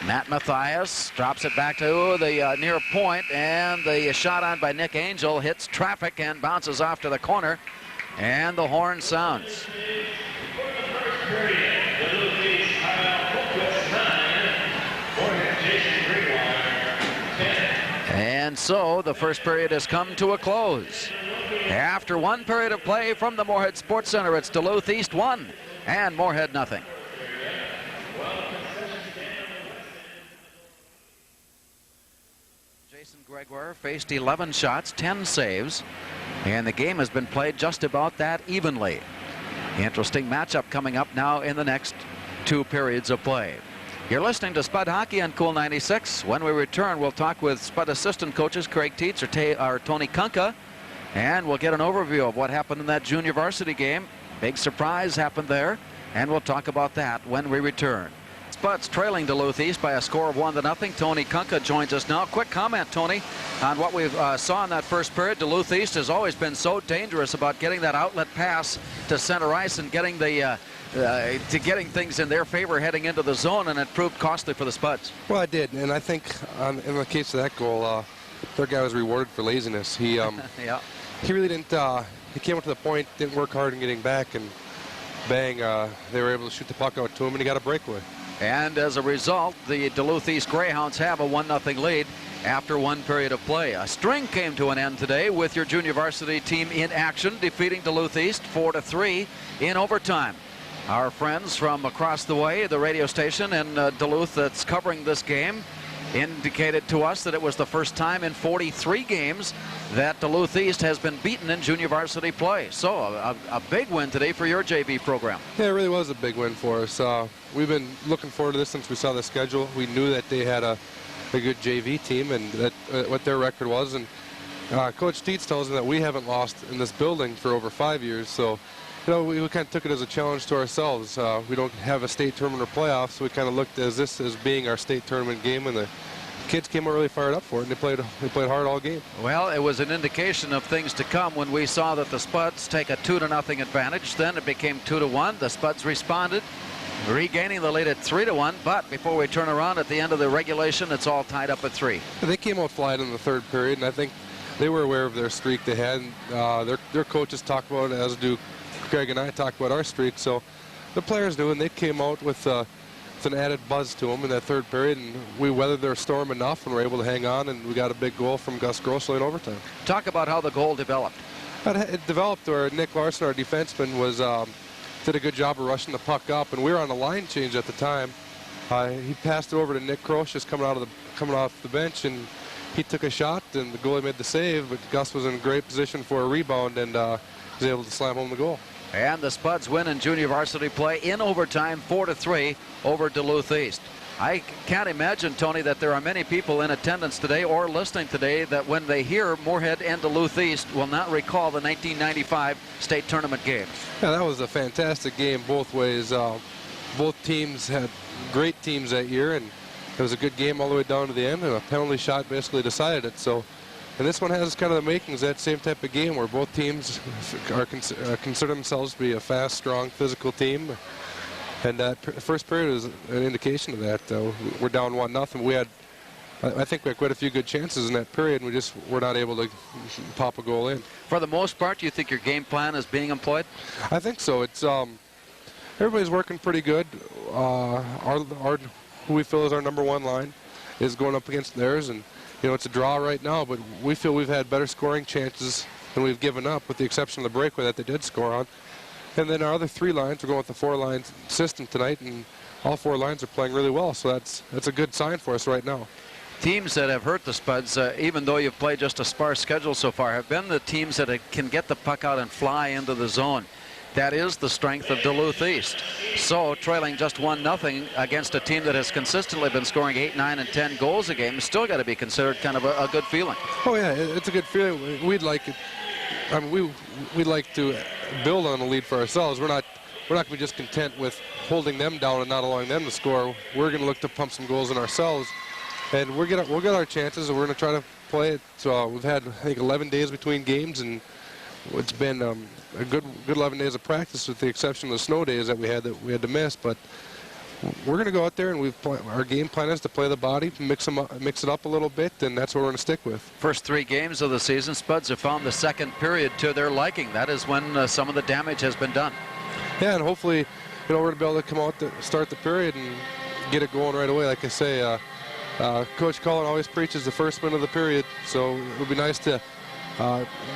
Matt Mathias drops it back to the near point, and the shot on by Nick Angel hits traffic and bounces off to the corner, and the horn sounds. And so the first period has come to a close. After one period of play from the Moorhead Sports Center, it's Duluth East 1 and Moorhead 0. Jason Gregoire faced 11 shots, 10 saves, and the game has been played just about that evenly. Interesting matchup coming up now in the next 2 periods of play. You're listening to Spud Hockey on Cool 96. When we return, we'll talk with Spud assistant coaches Craig Tietz or Tony Kunka, and we'll get an overview of what happened in that junior varsity game. Big surprise happened there, and we'll talk about that when we return. Spuds trailing Duluth East by a score of 1-0. Tony Kunka joins us now. Quick comment, Tony, on what we saw in that first period. Duluth East has always been so dangerous about getting that outlet pass to center ice and getting the getting things in their favor heading into the zone, and it proved costly for the Spuds. Well, it did, and I think in the case of that goal, their guy was rewarded for laziness. He yeah. He really didn't. He came up to the point, didn't work hard in getting back, and bang, they were able to shoot the puck out to him, and he got a breakaway. And as a result, the Duluth East Greyhounds have a 1-0 lead after one period of play. A string came to an end today with your junior varsity team in action, defeating Duluth East 4-3 in overtime. Our friends from across the way, the radio station in Duluth that's covering this game, indicated to us that it was the first time in 43 games that Duluth East has been beaten in junior varsity play. So a big win today for your JV program. Yeah, it really was a big win for us. We've been looking forward to this since we saw the schedule. We knew that they had a good JV team and that what their record was. And Coach Tietz tells me that we haven't lost in this building for over 5 years. So, you know, we kind of took it as a challenge to ourselves. We don't have a state tournament or playoffs, so we kind of looked at this as being our state tournament game, and the kids came out really fired up for it, and they played hard all game. Well, it was an indication of things to come when we saw that the Spuds take a 2-0 advantage. Then it became 2-1. The Spuds responded, regaining the lead at 3-1. But before we turn around at the end of the regulation, it's all tied up at 3. They came out flat in the third period, and I think they were aware of their streak they had. Their coaches talk about it, as do Craig and I talk about our streak. So the players knew, and they came out with an added buzz to them in that third period, and we weathered their storm enough and were able to hang on, and we got a big goal from Gus Grossley in overtime. Talk about how the goal developed. It developed where Nick Larson, our defenseman, did a good job of rushing the puck up, and we were on a line change at the time. He passed it over to Nick Croce, just coming off the bench, and he took a shot, and the goalie made the save, but Gus was in great position for a rebound and was able to slam home the goal. And the Spuds win in junior varsity play in overtime, 4-3 over Duluth East. I can't imagine, Tony, that there are many people in attendance today or listening today that when they hear Moorhead and Duluth East will not recall the 1995 state tournament games. Yeah, that was a fantastic game both ways. Both teams had great teams that year, and it was a good game all the way down to the end, and a penalty shot basically decided it. So, and this one has kind of the makings of that same type of game where both teams consider themselves to be a fast, strong, physical team. And that first period was an indication of that. We're down 1-0. I think we had quite a few good chances in that period, and we just were not able to pop a goal in. For the most part, do you think your game plan is being employed? I think so. It's everybody's working pretty good. Who we feel is our #1 line is going up against theirs, and it's a draw right now, but we feel we've had better scoring chances than we've given up, with the exception of the breakaway that they did score on. And then our other 3 lines, we're going with the 4-line system tonight, and all 4 lines are playing really well, so that's a good sign for us right now. Teams that have hurt the Spuds, even though you've played just a sparse schedule so far, have been the teams that can get the puck out and fly into the zone. That is the strength of Duluth East. So trailing just 1-0 against a team that has consistently been scoring 8, 9, and 10 goals a game, still got to be considered kind of a good feeling. Oh yeah, it's a good feeling. We'd like it. I mean, we'd like to build on a lead for ourselves. We're not going to be just content with holding them down and not allowing them to score. We're going to look to pump some goals in ourselves, and we'll get our chances, and we're going to try to play it. So we've had, I think, 11 days between games, and it's been a good 11 days of practice, with the exception of the snow days that we had to miss. But we're going to go out there, and our game plan is to play the body, mix it up a little bit, and that's what we're going to stick with. First 3 games of the season, Spuds have found the second period to their liking. That is when some of the damage has been done. Yeah, and hopefully, we're going to be able to come out to start the period and get it going right away. Like I say, Coach Cullen always preaches the first minute of the period, so it would be nice to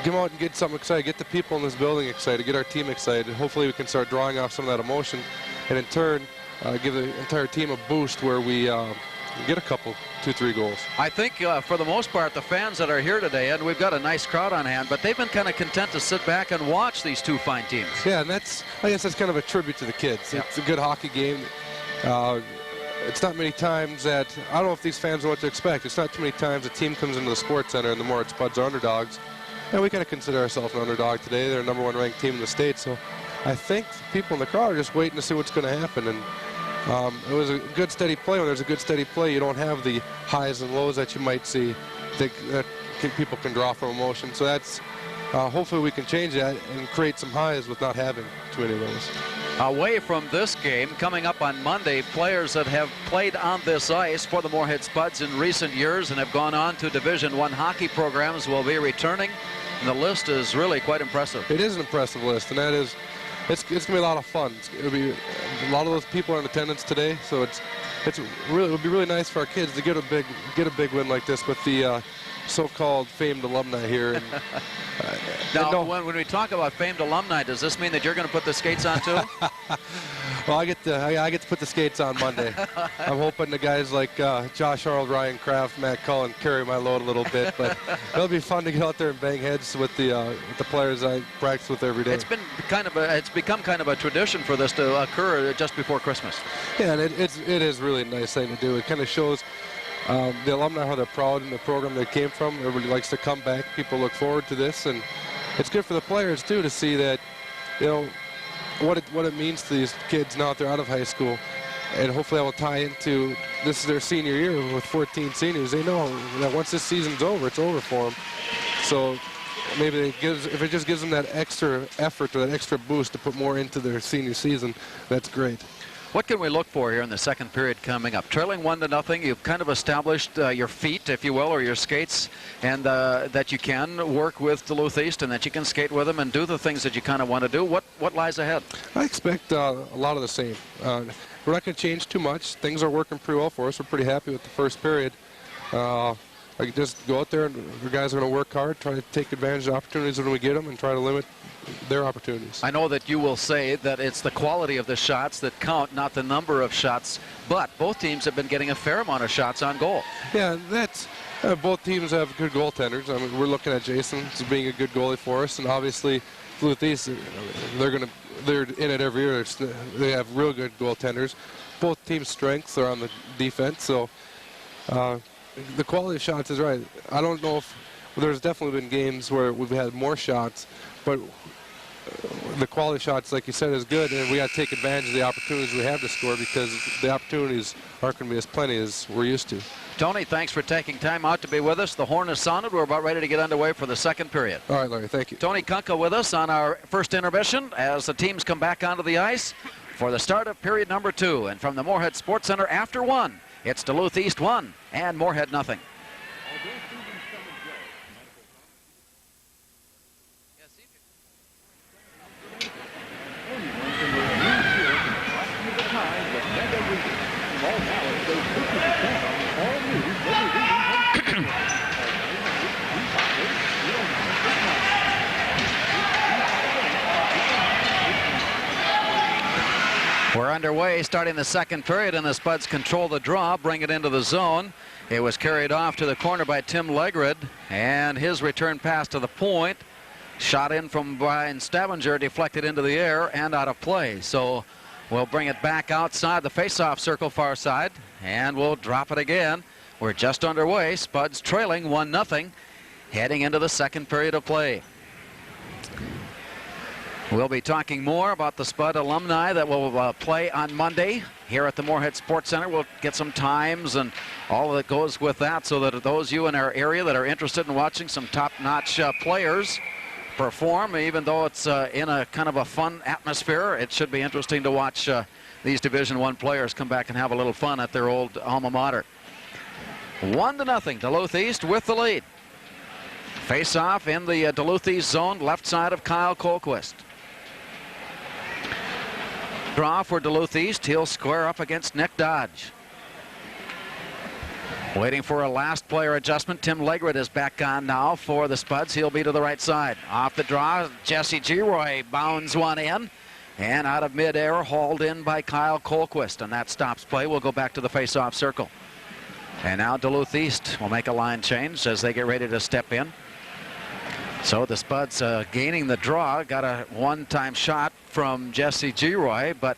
get out and get something excited, get the people in this building excited, get our team excited. Hopefully we can start drawing off some of that emotion, and in turn give the entire team a boost where we get a couple, 2-3 goals. I think for the most part, the fans that are here today, and we've got a nice crowd on hand, but they've been kind of content to sit back and watch these 2 fine teams. Yeah, and I guess that's kind of a tribute to the kids. Yeah. It's a good hockey game. It's not many times that, I don't know if these fans know what to expect. It's not too many times a team comes into the Sports Center and the Moorhead Spuds are underdogs. And we kind of consider ourselves an underdog today. They're a #1 ranked team in the state. So I think people in the crowd are just waiting to see what's going to happen. And it was a good, steady play. When there's a good, steady play, you don't have the highs and lows that you might see that people can draw from emotion. So that's, hopefully we can change that and create some highs with not having too many of those. Away from this game, coming up on Monday, players that have played on this ice for the Moorhead Spuds in recent years and have gone on to Division I hockey programs will be returning. And the list is really quite impressive. It is an impressive list, and that is, it's going to be a lot of fun. It'll be a lot of those people are in attendance today, so it'll be really nice for our kids to get a big win like this with the so-called famed alumni here. And, now, when we talk about famed alumni, does this mean that you're going to put the skates on too? Well, I get to put the skates on Monday. I'm hoping the guys like Josh Arnold, Ryan Kraft, Matt Cullen carry my load a little bit, but it'll be fun to get out there and bang heads with the players I practice with every day. It's become kind of a tradition for this to occur just before Christmas. Yeah, and it is really a nice thing to do. It kind of shows the alumni how they're proud in the program they came from. Everybody likes to come back. People look forward to this, and it's good for the players too to see that, what it means to these kids now that they're out of high school. And hopefully that will tie into, this is their senior year with 14 seniors. They know that once this season's over, it's over for them. So maybe if it just gives them that extra effort or that extra boost to put more into their senior season, that's great. What can we look for here in the second period coming up? Trailing 1-0, you've kind of established your feet, if you will, or your skates, and that you can work with Duluth East and that you can skate with them and do the things that you kind of want to do. What lies ahead? I expect a lot of the same. We're not going to change too much. Things are working pretty well for us. We're pretty happy with the first period. I can just go out there, and the guys are going to work hard, try to take advantage of opportunities when we get them, and try to limit their opportunities. I know that you will say that it's the quality of the shots that count, not the number of shots, but both teams have been getting a fair amount of shots on goal. Yeah, that's both teams have good goaltenders. I mean, we're looking at Jason as being a good goalie for us, and obviously Duluth East, they're in it every year. They have real good goaltenders. Both teams' strengths are on the defense, so the quality of shots is right. I don't know if there's definitely been games where we've had more shots, but the quality of shots, like you said, is good, and we got to take advantage of the opportunities we have to score because the opportunities aren't going to be as plenty as we're used to. Tony, thanks for taking time out to be with us. The horn is sounded. We're about ready to get underway for the second period. All right, Larry, thank you. Tony Kunka with us on our first intermission as the teams come back onto the ice for the start of period number 2. And from the Moorhead Sports Center after 1, it's Duluth East 1 and Moorhead nothing. We're underway, starting the second period, and the Spuds control the draw, bring it into the zone. It was carried off to the corner by Tim Legrid, and his return pass to the point, shot in from Brian Stavanger, deflected into the air and out of play. So we'll bring it back outside the face-off circle far side, and we'll drop it again. We're just underway, Spuds trailing 1-0, heading into the second period of play. We'll be talking more about the Spud alumni that will play on Monday here at the Moorhead Sports Center. We'll get some times and all that goes with that, so that those of you in our area that are interested in watching some top-notch players perform, even though it's in a kind of a fun atmosphere, it should be interesting to watch these Division I players come back and have a little fun at their old alma mater. 1-0, Duluth East with the lead. Face-off in the Duluth East zone, left side of Kyle Colquist. Draw for Duluth East. He'll square up against Nick Dodge. Waiting for a last player adjustment. Tim Legrid is back on now for the Spuds. He'll be to the right side. Off the draw, Jesse Giroy bounds one in. And out of midair, hauled in by Kyle Colquist. And that stops play. We'll go back to the face-off circle. And now Duluth East will make a line change as they get ready to step in. So the Spuds gaining the draw, got a one-time shot from Jesse Giroy, but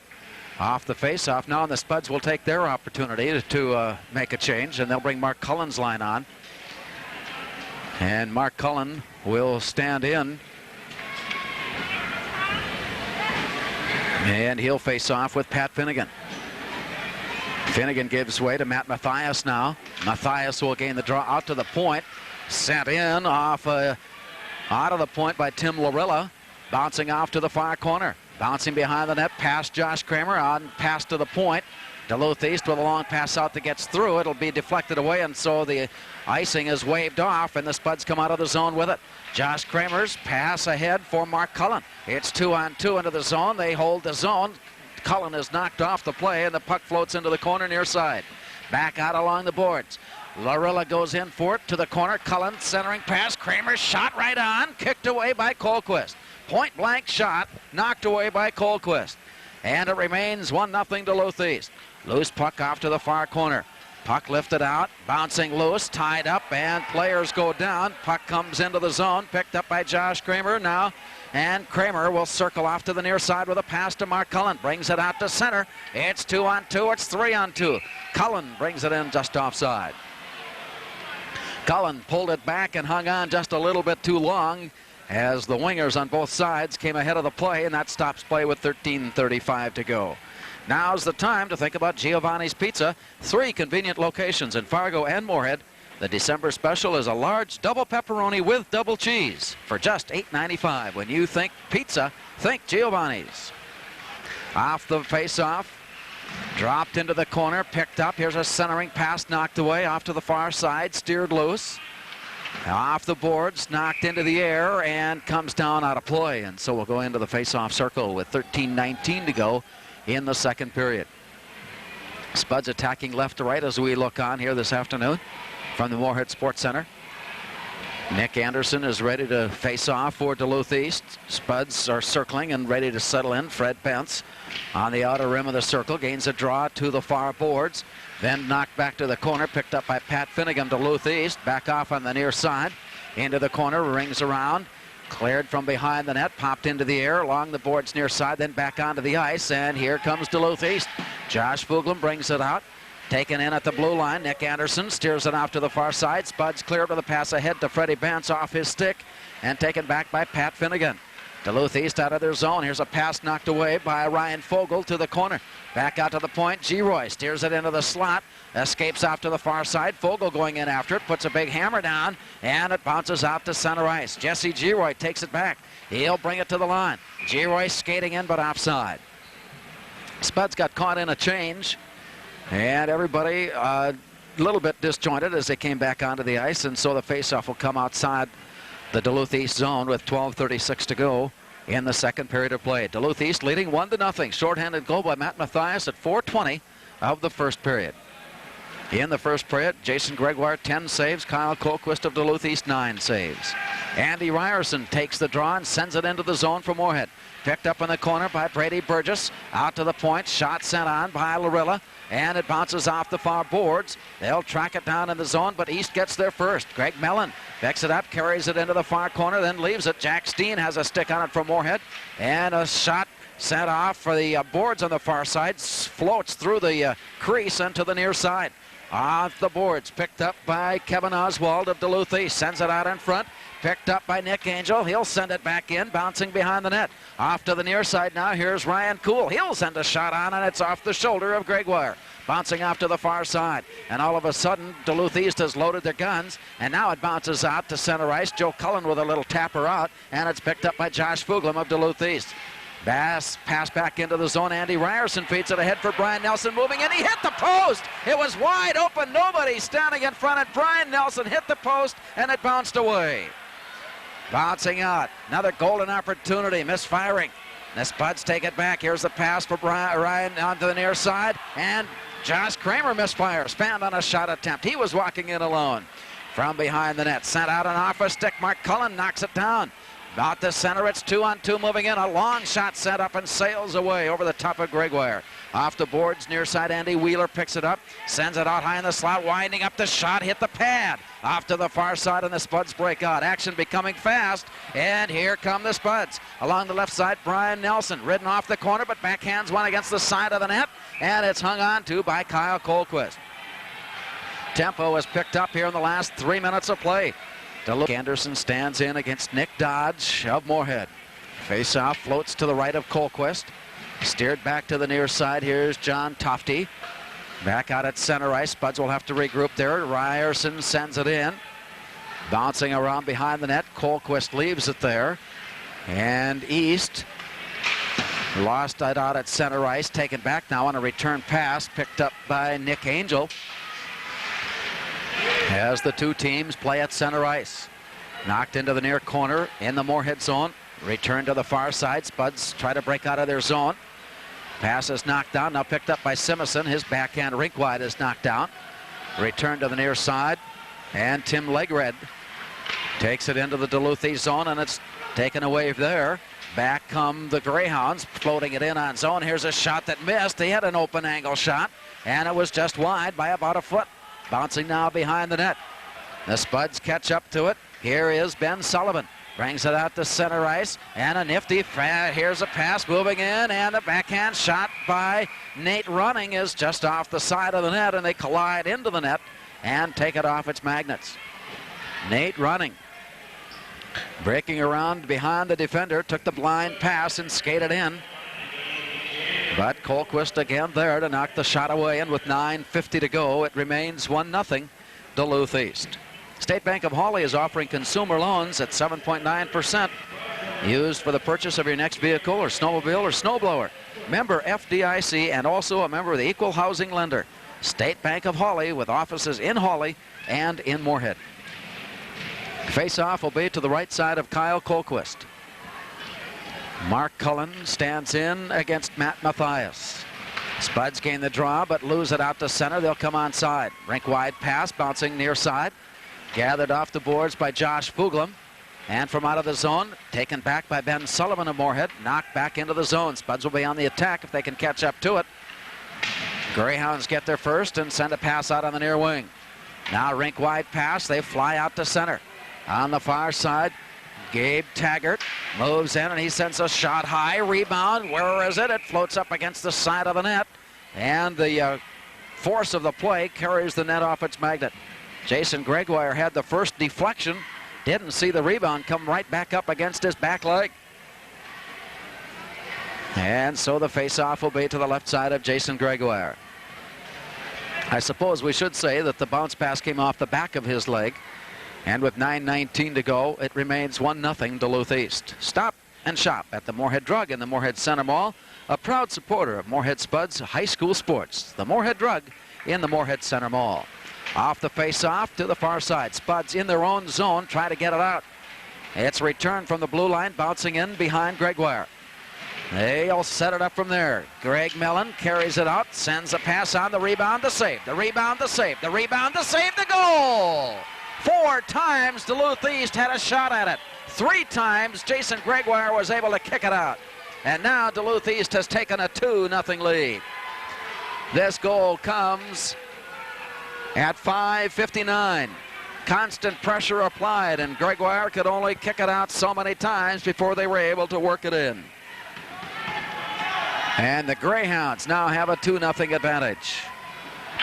off the face-off now, and the Spuds will take their opportunity to make a change, and they'll bring Mark Cullen's line on. And Mark Cullen will stand in, and he'll face off with Pat Finnegan. Finnegan gives way to Matt Mathias now. Mathias will gain the draw out to the point, sent in off out of the point by Tim Larilla, bouncing off to the far corner. Bouncing behind the net, past Josh Kramer, on pass to the point. Duluth East with a long pass out that gets through. It'll be deflected away, and so the icing is waved off, and the Spuds come out of the zone with it. Josh Kramer's pass ahead for Mark Cullen. It's 2-on-2 into the zone. They hold the zone. Cullen is knocked off the play, and the puck floats into the corner near side. Back out along the boards. Larilla goes in for it to the corner. Cullen centering pass. Kramer shot right on. Kicked away by Colquist. Point blank shot. Knocked away by Colquist. And it remains 1-0 Duluth East. Loose puck off to the far corner. Puck lifted out. Bouncing loose. Tied up. And players go down. Puck comes into the zone. Picked up by Josh Kramer now. And Kramer will circle off to the near side with a pass to Mark Cullen. Brings it out to center. It's 2-on-2. It's 3-on-2. Cullen brings it in just offside. Cullen pulled it back and hung on just a little bit too long as the wingers on both sides came ahead of the play, and that stops play with 13:35 to go. Now's the time to think about Giovanni's Pizza. 3 convenient locations in Fargo and Moorhead. The December special is a large double pepperoni with double cheese for just $8.95. When you think pizza, think Giovanni's. Off the face-off, Dropped into the corner, picked up. Here's a centering pass, knocked away off to the far side, steered loose. Off the boards, knocked into the air, and comes down out of play. And so we'll go into the face-off circle with 13:19 to go in the second period. Spuds attacking left to right as we look on here this afternoon from the Moorhead Sports Center. Nick Anderson is ready to face off for Duluth East. Spuds are circling and ready to settle in. Fred Pence on the outer rim of the circle gains a draw to the far boards. Then knocked back to the corner, picked up by Pat Finnegan. Duluth East back off on the near side. Into the corner, rings around. Cleared from behind the net, popped into the air along the boards near side, then back onto the ice. And here comes Duluth East. Josh Fuglam brings it out. Taken in at the blue line. Nick Anderson steers it off to the far side. Spuds cleared with a pass ahead to Freddie Bance off his stick and taken back by Pat Finnegan. Duluth East out of their zone. Here's a pass knocked away by Ryan Fogel to the corner. Back out to the point. Giroy steers it into the slot. Escapes off to the far side. Fogel going in after it. Puts a big hammer down. And it bounces out to center ice. Jesse Giroy takes it back. He'll bring it to the line. Giroy skating in but offside. Spuds got caught in a change. And everybody a little bit disjointed as they came back onto the ice. And so the faceoff will come outside the Duluth East zone with 12:36 to go in the second period of play. Duluth East leading 1-0. Shorthanded goal by Matt Mathias at 4:20 of the first period. In the first period, Jason Gregoire 10 saves. Kyle Colquist of Duluth East 9 saves. Andy Ryerson takes the draw and sends it into the zone for Moorhead. Picked up in the corner by Brady Burgess. Out to the point. Shot sent on by Larilla. And it bounces off the far boards. They'll track it down in the zone, but East gets there first. Greg Mellon picks it up, carries it into the far corner, then leaves it. Jack Steen has a stick on it from Moorhead. And a shot sent off for the boards on the far side. Floats through the crease into the near side. Off the boards, picked up by Kevin Oswald of Duluth East. Sends it out in front. Picked up by Nick Angel. He'll send it back in, bouncing behind the net. Off to the near side now. Here's Ryan Kuhl. He'll send a shot on, and it's off the shoulder of Gregoire. Bouncing off to the far side. And all of a sudden, Duluth East has loaded their guns. And now it bounces out to center ice. Joe Cullen with a little tapper out. And it's picked up by Josh Fuglam of Duluth East. Pass back into the zone. Andy Ryerson feeds it ahead for Brian Nelson, moving in. He hit the post. It was wide open. Nobody standing in front. And Brian Nelson hit the post, and it bounced away. Bouncing out. Another golden opportunity. Misfiring. The Spuds take it back. Here's the pass for Ryan onto the near side. And Josh Kramer misfires. Spanned on a shot attempt. He was walking in alone. From behind the net. Sent out and off a stick. Mark Cullen knocks it down. Out the center, it's 2-on-2 moving in. A long shot set up and sails away over the top of Gregoire. Off the boards, near side, Andy Wheeler picks it up, sends it out high in the slot, winding up the shot, hit the pad. Off to the far side, and the Spuds break out. Action becoming fast, and here come the Spuds. Along the left side, Brian Nelson, ridden off the corner, but backhands one against the side of the net, and it's hung on to by Kyle Colquist. Tempo is picked up here in the last 3 minutes of play. Anderson stands in against Nick Dodge of Moorhead. Face-off floats to the right of Colquist. Steered back to the near side. Here's John Tofty. Back out at center ice. Spuds will have to regroup there. Ryerson sends it in. Bouncing around behind the net. Colquist leaves it there. And East lost it out at center ice. Taken back now on a return pass. Picked up by Nick Angel. As the two teams play at center ice. Knocked into the near corner in the Moorhead zone. Return to the far side. Spuds try to break out of their zone. Pass is knocked down. Now picked up by Simison. His backhand rink wide is knocked down. Return to the near side. And Tim Legred takes it into the Duluth East zone, and it's taken away there. Back come the Greyhounds, floating it in on zone. Here's a shot that missed. He had an open angle shot, and it was just wide by about a foot. Bouncing now behind the net. The Spuds catch up to it. Here is Ben Sullivan. Brings it out to center ice. And a nifty, here's a pass moving in. And the backhand shot by Nate Running is just off the side of the net. And they collide into the net and take it off its magnets. Nate Running, breaking around behind the defender, took the blind pass and skated in. But Colquist again there to knock the shot away, and with 9:50 to go, it remains 1-0 Duluth East. State Bank of Hawley is offering consumer loans at 7.9%, used for the purchase of your next vehicle or snowmobile or snowblower. member FDIC, and also a member of the Equal Housing Lender. State Bank of Hawley, with offices in Hawley and in Moorhead. Face-off will be to the right side of Kyle Colquist. Mark Cullen stands in against Matt Mathias. Spuds gain the draw, but lose it out to center. They'll come onside. Rink-wide pass, bouncing near side. Gathered off the boards by Josh Fuglam. And from out of the zone, taken back by Ben Sullivan of Moorhead. Knocked back into the zone. Spuds will be on the attack if they can catch up to it. Greyhounds get there first and send a pass out on the near wing. Now rink-wide pass. They fly out to center. On the far side, Gabe Taggart moves in and he sends a shot high. Rebound. Where is it? It floats up against the side of the net. And the force of the play carries the net off its magnet. Jason Gregoire had the first deflection. Didn't see the rebound come right back up against his back leg. And so the face-off will be to the left side of Jason Gregoire. I suppose we should say that the bounce pass came off the back of his leg. And with 9:19 to go, it remains 1-0 Duluth East. Stop and shop at the Moorhead Drug in the Moorhead Center Mall. A proud supporter of Moorhead Spuds high school sports. The Moorhead Drug in the Moorhead Center Mall. Off the face-off to the far side. Spuds in their own zone, try to get it out. It's returned from the blue line, bouncing in behind Gregoire. They'll set it up from there. Greg Mellon carries it out, sends a pass on, the rebound, the save. The rebound, the save. The rebound, the save, the goal! 4 times Duluth East had a shot at it. 3 times Jason Gregoire was able to kick it out. And now Duluth East has taken a 2-0 lead. This goal comes at 5:59. Constant pressure applied, and Gregoire could only kick it out so many times before they were able to work it in. And the Greyhounds now have a 2-0 advantage.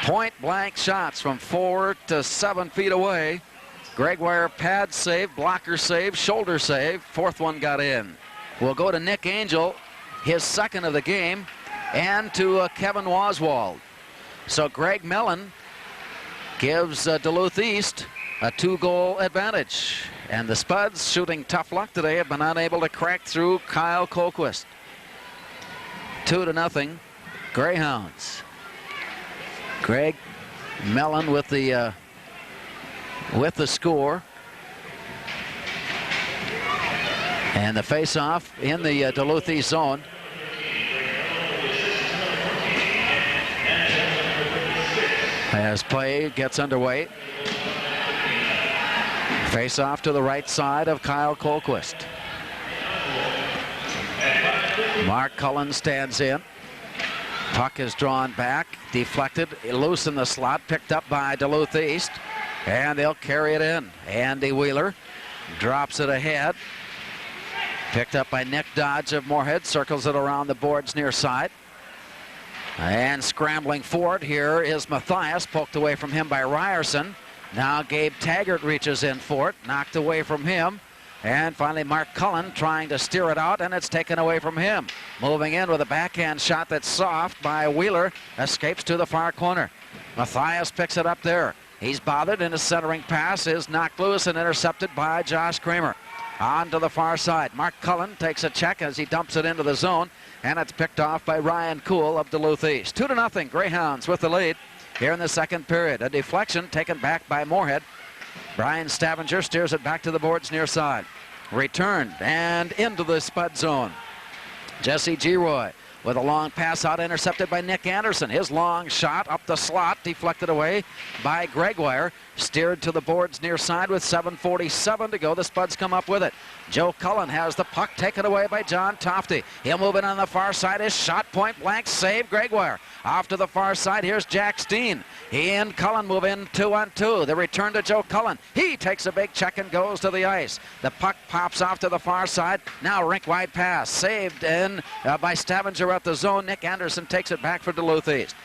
Point-blank shots from 4 to 7 feet away. Gregoire pad save, blocker save, shoulder save. 4th one got in. We'll go to Nick Angel, his 2nd of the game, and to Kevin Oswald. So Greg Mellon gives Duluth East a 2-goal advantage. And the Spuds, shooting tough luck today, have been unable to crack through Kyle Colquist. 2-0 Greyhounds. Greg Mellon with the score. And the face-off in the Duluth East zone. As play gets underway. Face-off to the right side of Kyle Colquist. Mark Cullen stands in. Puck is drawn back, deflected, loose in the slot, picked up by Duluth East, and they'll carry it in. Andy Wheeler drops it ahead. Picked up by Nick Dodge of Moorhead, circles it around the boards near side. And scrambling forward here is Mathias, poked away from him by Ryerson. Now Gabe Taggart reaches in for it, knocked away from him. And finally Mark Cullen trying to steer it out, and it's taken away from him. Moving in with a backhand shot that's soft by Wheeler, escapes to the far corner. Mathias picks it up there. He's bothered, and his centering pass is knocked loose and intercepted by Josh Kramer. On to the far side. Mark Cullen takes a check as he dumps it into the zone, and it's picked off by Ryan Kuhl of Duluth East. 2-0 Greyhounds with the lead here in the 2nd period. A deflection taken back by Moorhead. Brian Stavanger steers it back to the boards near side. Returned and into the Spud zone. Jesse Giroy with a long pass out, intercepted by Nick Anderson. His long shot up the slot, deflected away by Gregoire. Steered to the boards near side with 7:47 to go. The Spuds come up with it. Joe Cullen has the puck taken away by John Tofty. He'll move in on the far side. His shot, point blank save. Gregoire off to the far side. Here's Jack Steen. He and Cullen move in 2-on-2. The return to Joe Cullen. He takes a big check and goes to the ice. The puck pops off to the far side. Now rink-wide pass. Saved in by Stavanger at the zone. Nick Anderson takes it back for Duluth East.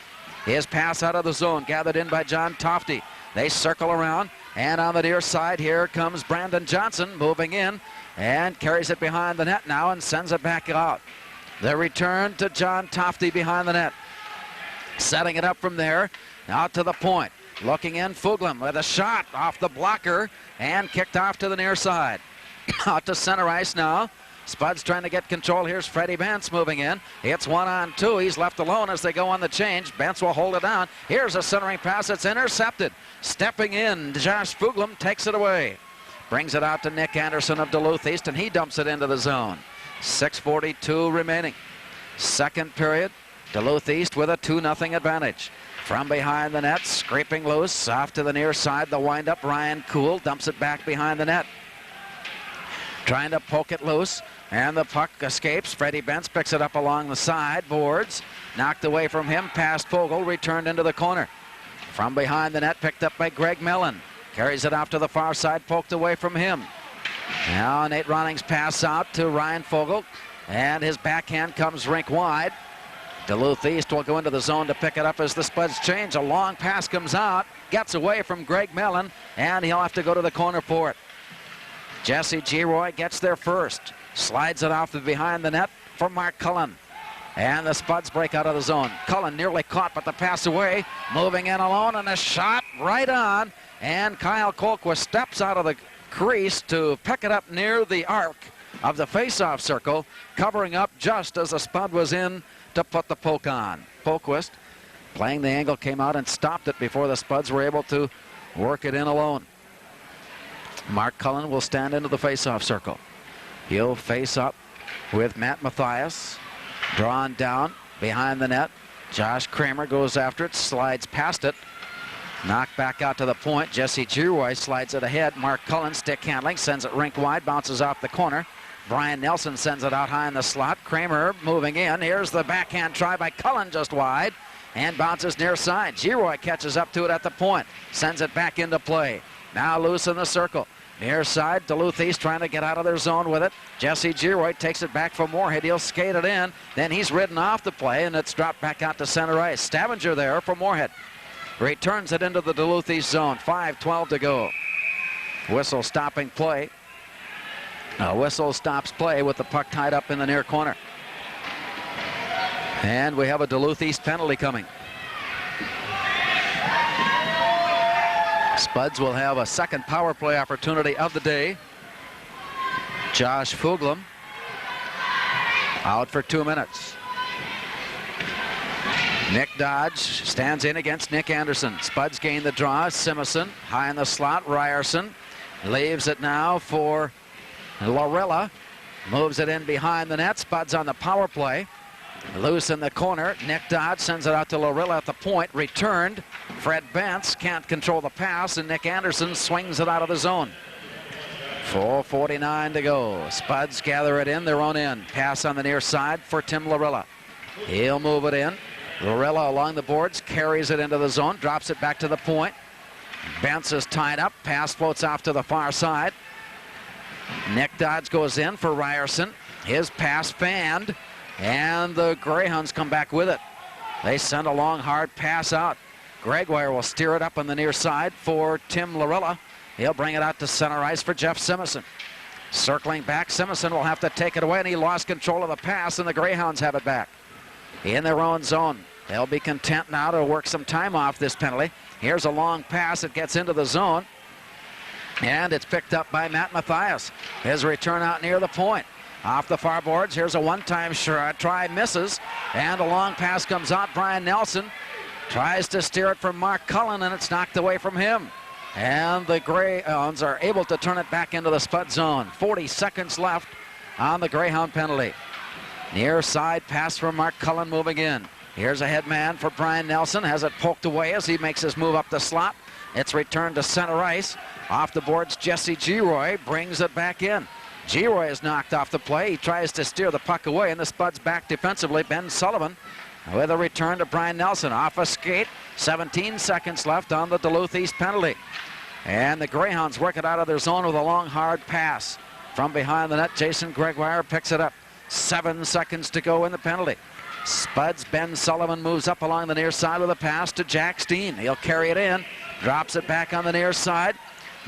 His pass out of the zone, gathered in by John Tofty. They circle around, and on the near side here comes Brandon Johnson moving in and carries it behind the net now and sends it back out. The return to John Tofty behind the net. Setting it up from there, out to the point. Looking in, Fuglam with a shot off the blocker and kicked off to the near side. Out to center ice now. Spuds trying to get control. Here's Freddie Bentz moving in. It's 1-on-2. He's left alone as they go on the change. Bentz will hold it down. Here's a centering pass. It's intercepted. Stepping in, Josh Fuglam takes it away. Brings it out to Nick Anderson of Duluth East, and he dumps it into the zone. 6:42 remaining. Second period. Duluth East with a 2-0 advantage. From behind the net, scraping loose, off to the near side, the windup, Ryan Kuhl dumps it back behind the net. Trying to poke it loose, and the puck escapes. Freddie Bentz picks it up along the side boards. Knocked away from him, past Fogle, returned into the corner. From behind the net, picked up by Greg Mellon. Carries it off to the far side, poked away from him. Now Nate Roning's pass out to Ryan Fogle, and his backhand comes rink wide. Duluth East will go into the zone to pick it up as the Spuds change. A long pass comes out, gets away from Greg Mellon, and he'll have to go to the corner for it. Jesse Giroy gets there first. Slides it off the behind the net for Mark Cullen. And the Spuds break out of the zone. Cullen nearly caught, but the pass away. Moving in alone, and a shot right on. And Kyle Colquist steps out of the crease to pick it up near the arc of the face-off circle, covering up just as the Spud was in to put the poke on. Colquist, playing the angle, came out and stopped it before the Spuds were able to work it in alone. Mark Cullen will stand into the face-off circle. He'll face up with Matt Mathias. Drawn down behind the net. Josh Kramer goes after it, slides past it. Knocked back out to the point. Jesse Giroy slides it ahead. Mark Cullen, stick handling, sends it rink wide, bounces off the corner. Brian Nelson sends it out high in the slot. Kramer moving in. Here's the backhand try by Cullen, just wide, and bounces near side. Giroy catches up to it at the point, sends it back into play. Now loose in the circle. Near side, Duluth East trying to get out of their zone with it. Jesse Giroy takes it back from Moorhead. He'll skate it in. Then he's ridden off the play, and it's dropped back out to center ice. Stavanger there for Moorhead. Returns it into the Duluth East zone. 5:12 to go. Whistle stopping play. A whistle stops play with the puck tied up in the near corner. And we have a Duluth East penalty coming. Spuds will have a second power play opportunity of the day. Josh Fuglam out for 2 minutes. Nick Dodge stands in against Nick Anderson. Spuds gain the draw. Simison high in the slot. Ryerson leaves it now for Lorella. Moves it in behind the net. Spuds on the power play. Loose in the corner. Nick Dodge sends it out to Lorella at the point. Returned. Fred Bentz can't control the pass, and Nick Anderson swings it out of the zone. 4:49 to go. Spuds gather it in their own end. Pass on the near side for Tim Lorella. He'll move it in. Lorella along the boards, carries it into the zone, drops it back to the point. Bentz is tied up. Pass floats off to the far side. Nick Dodge goes in for Ryerson. His pass fanned, and the Greyhounds come back with it. They send a long, hard pass out. Gregoire will steer it up on the near side for Tim Lorella. He'll bring it out to center ice for Jeff Simison. Circling back, Simison will have to take it away, and he lost control of the pass, and the Greyhounds have it back in their own zone. They'll be content now to work some time off this penalty. Here's a long pass. It gets into the zone, and it's picked up by Matt Mathias. His return out near the point. Off the far boards, here's a one-time try, misses, and a long pass comes out. Brian Nelson tries to steer it from Mark Cullen, and it's knocked away from him. And the Greyhounds are able to turn it back into the Spud zone. 40 seconds left on the Greyhound penalty. Near side pass from Mark Cullen moving in. Here's a head man for Brian Nelson. Has it poked away as he makes his move up the slot. It's returned to center ice. Off the boards, Jesse Giroy brings it back in. Giroy is knocked off the play. He tries to steer the puck away, and the Spuds back defensively. Ben Sullivan with a return to Brian Nelson. Off a skate. 17 seconds left on the Duluth East penalty. And the Greyhounds work it out of their zone with a long, hard pass. From behind the net, Jason Gregoire picks it up. 7 seconds to go in the penalty. Spuds, Ben Sullivan moves up along the near side with a pass to Jack Steen. He'll carry it in, drops it back on the near side.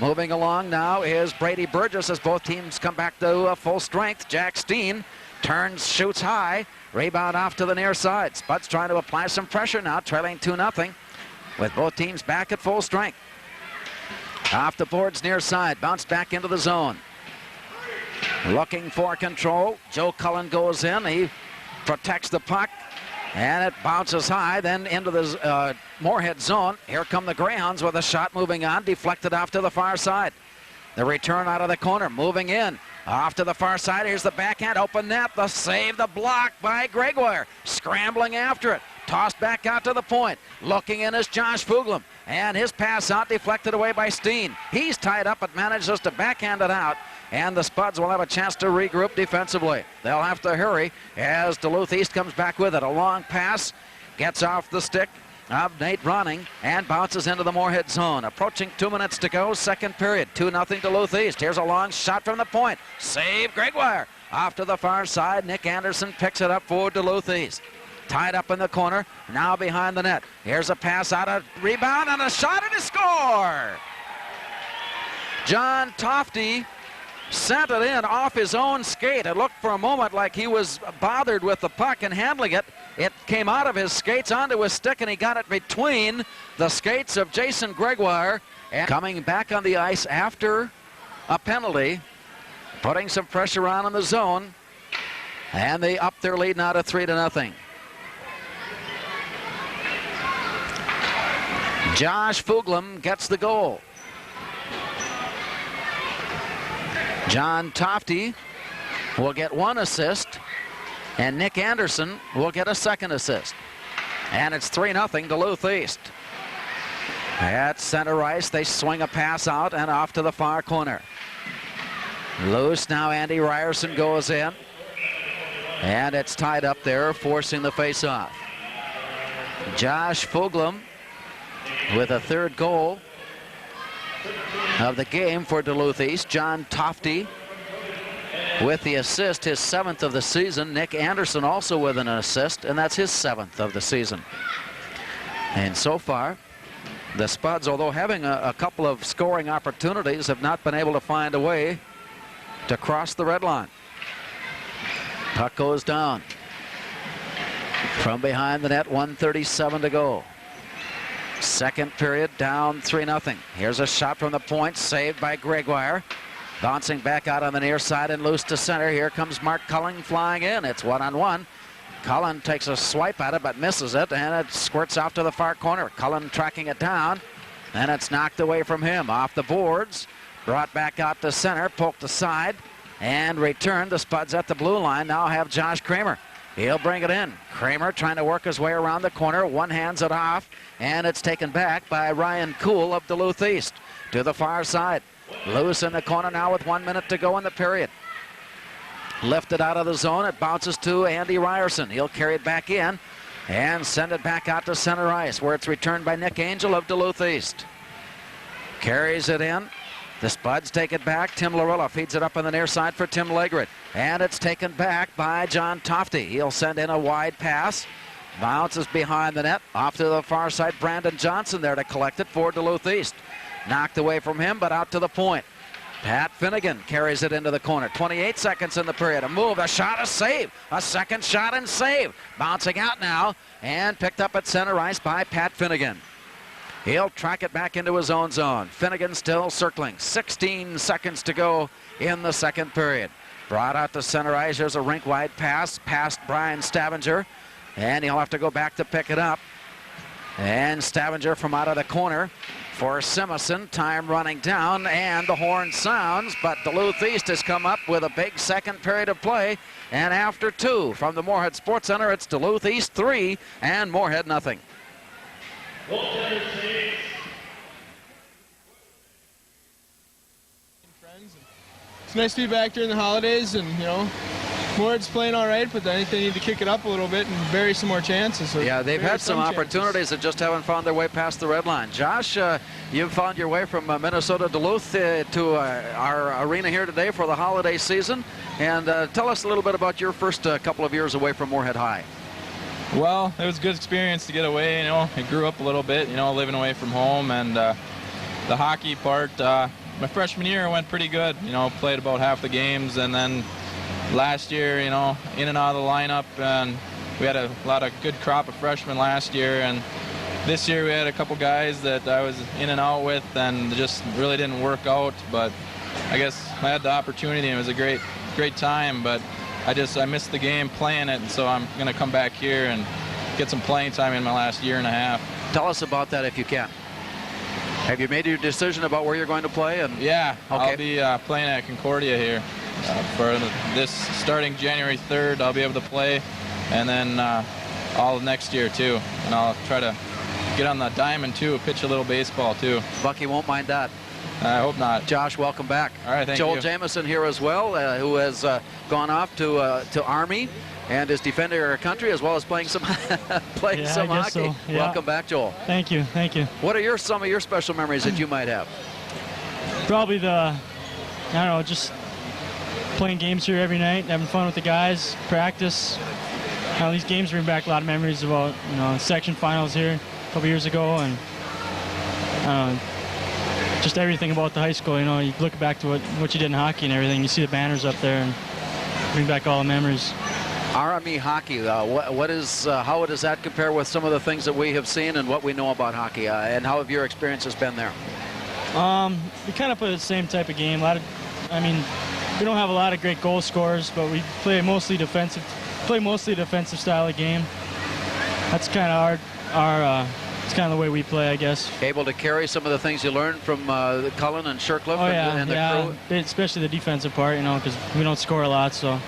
Moving along now is Brady Burgess as both teams come back to full strength. Jack Steen turns, shoots high, rebound off to the near side. Spuds trying to apply some pressure now, trailing 2-0 with both teams back at full strength. Off the boards near side, bounced back into the zone. looking for control. Joe Cullen goes in. He protects the puck, and it bounces high, then into the Moorhead zone. Here come the Greyhounds with a shot moving on, deflected off to the far side. The return out of the corner, moving in. Off to the far side, here's the backhand, open net, the save, the block by Gregoire. Scrambling after it, tossed back out to the point. Looking in is Josh Fuglam, and his pass out, deflected away by Steen. He's tied up, but manages to backhand it out, and the Spuds will have a chance to regroup defensively. They'll have to hurry as Duluth East comes back with it. A long pass, gets off the stick of Nate Ronning and bounces into the Moorhead zone. Approaching 2 minutes to go, second period. 2-0 Duluth East. Here's a long shot from the point. Save Gregoire. Off to the far side. Nick Anderson picks it up for Duluth East. Tied up in the corner, now behind the net. Here's a pass out, a rebound, and a shot, and a score! John Tofty sent it in off his own skate. It looked for a moment like he was bothered with the puck and handling it. It came out of his skates onto his stick, and he got it between the skates of Jason Gregoire. And coming back on the ice after a penalty, putting some pressure on in the zone, and they up their lead now to 3-0. Josh Fuglam gets the goal. John Tofty will get 1 assist, and Nick Anderson will get a 2nd assist. And it's 3-0 Duluth East. At center ice, they swing a pass out and off to the far corner. Loose now, Andy Ryerson goes in, and it's tied up there, forcing the face-off. Josh Fuglam with a 3rd goal of the game for Duluth East. John Tofty with the assist, his 7th of the season. Nick Anderson also with an assist, and that's his 7th of the season. And so far, the Spuds, although having a couple of scoring opportunities, have not been able to find a way to cross the red line. Puck goes down. From behind the net, 1:37 to go. Second period, down 3-0. Here's a shot from the point, saved by Gregoire. Bouncing back out on the near side and loose to center. Here comes Mark Cullen flying in. It's 1-on-1. Cullen takes a swipe at it but misses it, and it squirts off to the far corner. Cullen tracking it down, and it's knocked away from him. Off the boards, brought back out to center, poked aside, and returned. The Spuds at the blue line now have Josh Kramer. He'll bring it in. Kramer trying to work his way around the corner. One hands it off, and it's taken back by Ryan Kuhl of Duluth East to the far side. Loose in the corner now with 1 minute to go in the period. Lifted out of the zone. It bounces to Andy Ryerson. He'll carry it back in and send it back out to center ice, where it's returned by Nick Angel of Duluth East. Carries it in. The Spuds take it back. Tim Larilla feeds it up on the near side for Tim Legret. And it's taken back by John Tofty. He'll send in a wide pass. Bounces behind the net. Off to the far side, Brandon Johnson there to collect it for Duluth East. Knocked away from him, but out to the point. Pat Finnegan carries it into the corner. 28 seconds in the period. A move, a shot, a save. A second shot and save. Bouncing out now and picked up at center ice by Pat Finnegan. He'll track it back into his own zone. Finnegan still circling. 16 seconds to go in the second period. Brought out to center ice. There's a rink-wide pass past Brian Stavanger, and he'll have to go back to pick it up. And Stavanger from out of the corner for Simison. Time running down, and the horn sounds, but Duluth East has come up with a big second period of play. And after 2 from the Moorhead Sports Center, it's Duluth East 3 and Moorhead nothing. It's nice to be back during the holidays, and Moorhead's playing all right, but I think they need to kick it up a little bit and bury some more chances. So yeah, they've had some opportunities that just haven't found their way past the red line. Josh, you've found your way from Minnesota Duluth to our arena here today for the holiday season, and tell us a little bit about your first couple of years away from Moorhead High. Well, it was a good experience to get away. I grew up a little bit, living away from home, and the hockey part. My freshman year went pretty good. Played about half the games, and then last year, in and out of the lineup, and we had a lot of good crop of freshmen last year, and this year we had a couple guys that I was in and out with, and just really didn't work out. But I guess I had the opportunity, and it was a great great time, but I missed the game playing it, and so I'm going to come back here and get some playing time in my last year and a half. Tell us about that if you can. Have you made your decision about where you're going to play? And yeah, okay. I'll be playing at Concordia here for this starting January 3rd. I'll be able to play, and then all next year too. And I'll try to get on the diamond too, pitch a little baseball too. Bucky won't mind that. I hope not. Josh, welcome back. All right, thank you. Joel Jamieson here as well, who has gone off to Army and is defending our country as well as playing some hockey. So. Yeah. Welcome back, Joel. Thank you. What are some of your special memories that you might have? Probably just playing games here every night, having fun with the guys, practice. These games bring back a lot of memories about section finals here a couple years ago, and just everything about the high school. You look back to what you did in hockey and everything. You see the banners up there and bring back all the memories. Army hockey, how does that compare with some of the things that we have seen and what we know about hockey? And how have your experiences been there? We kind of play the same type of game. We don't have a lot of great goal scorers, but we play mostly defensive style of game. That's kind of it's kind of the way we play, I guess. Able to carry some of the things you learned from Cullen and Shercliffe and the crew? Especially the defensive part, because we don't score a lot, so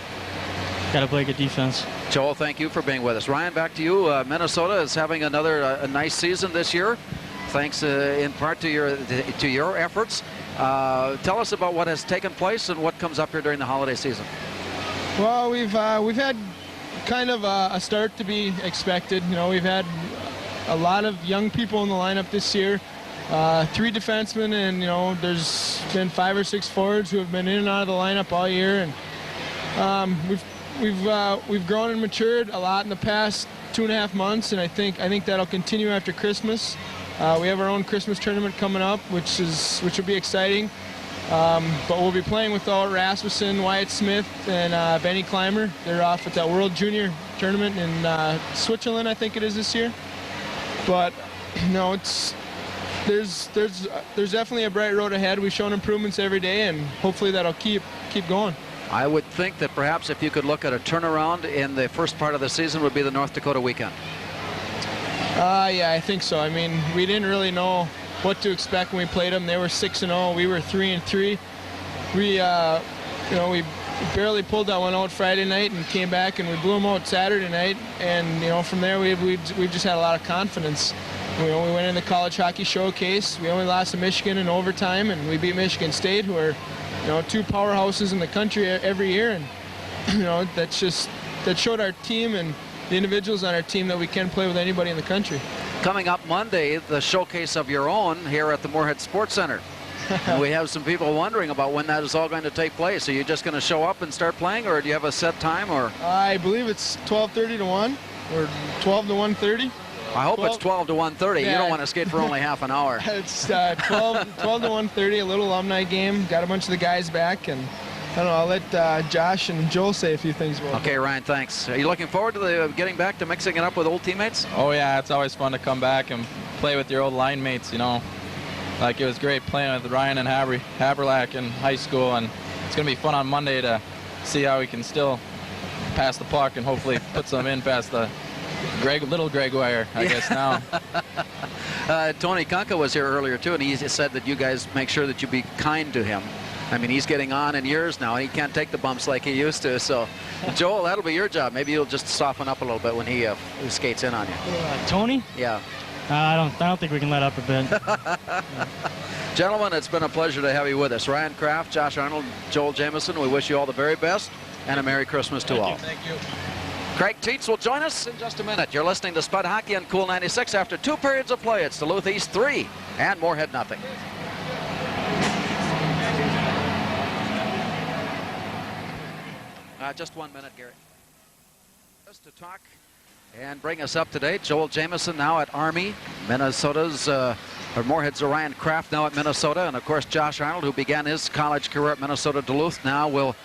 got to play good defense. Joel, thank you for being with us. Ryan, back to you. Minnesota is having another nice season this year, thanks in part to your efforts. Tell us about what has taken place and what comes up here during the holiday season. Well, we've had kind of a start to be expected. We've had a lot of young people in the lineup this year. 3 defensemen, and there's been 5 or 6 forwards who have been in and out of the lineup all year, and we've grown and matured a lot in the past 2.5 months, and I think that'll continue after Christmas. We have our own Christmas tournament coming up, which will be exciting. But we'll be playing without Rasmussen, Wyatt Smith, and Benny Clymer. They're off at that World Junior Tournament in Switzerland, I think it is this year. But there's definitely a bright road ahead. We've shown improvements every day, and hopefully that'll keep going. I would think that perhaps if you could look at a turnaround in the first part of the season would be the North Dakota weekend. Yeah, I think so. We didn't really know what to expect when we played them. They were 6-0. We were 3-3. We barely pulled that one out Friday night and came back, and we blew them out Saturday night. And from there we've just had a lot of confidence. We went in the college hockey showcase. We only lost to Michigan in overtime, and we beat Michigan State, who are 2 powerhouses in the country every year. And that showed our team and the individuals on our team that we can play with anybody in the country. Coming up Monday, the showcase of your own here at the Moorhead Sports Center. And we have some people wondering about when that is all going to take place. Are you just going to show up and start playing, or do you have a set time? Or I believe it's 12:30 to 1 or 12 to 1:30. I hope it's 12 to 1:30. Yeah. You don't want to skate for only half an hour. It's 12 to 1:30, a little alumni game. Got a bunch of the guys back, and I don't know, I'll let Josh and Joel say a few things about Okay, that. Ryan, thanks. Are you looking forward to getting back to mixing it up with old teammates? Oh yeah, it's always fun to come back and play with your old line mates. Like it was great playing with Ryan and Haberlack in high school, and it's going to be fun on Monday to see how we can still pass the puck and hopefully put some in past the little Gregoire, I guess now. Tony Kunka was here earlier too, and he said that you guys make sure that you be kind to him. He's getting on in years now, and he can't take the bumps like he used to. So, Joel, that'll be your job. Maybe you'll just soften up a little bit when he skates in on you. Tony? Yeah. I don't think we can let up a bit. Gentlemen, it's been a pleasure to have you with us. Ryan Kraft, Josh Arnold, Joel Jamieson, we wish you all the very best, and a Merry Christmas to all. Thank you. Craig Tietz will join us in just a minute. You're listening to Spud Hockey on Cool 96. After 2 periods of play, it's Duluth East 3 and Moorhead nothing. Just 1 minute, Gary. Just to talk and bring us up to date, Joel Jamieson now at Army, Minnesota's, or Moorhead's Ryan Kraft now at Minnesota, and of course Josh Arnold, who began his college career at Minnesota Duluth, now will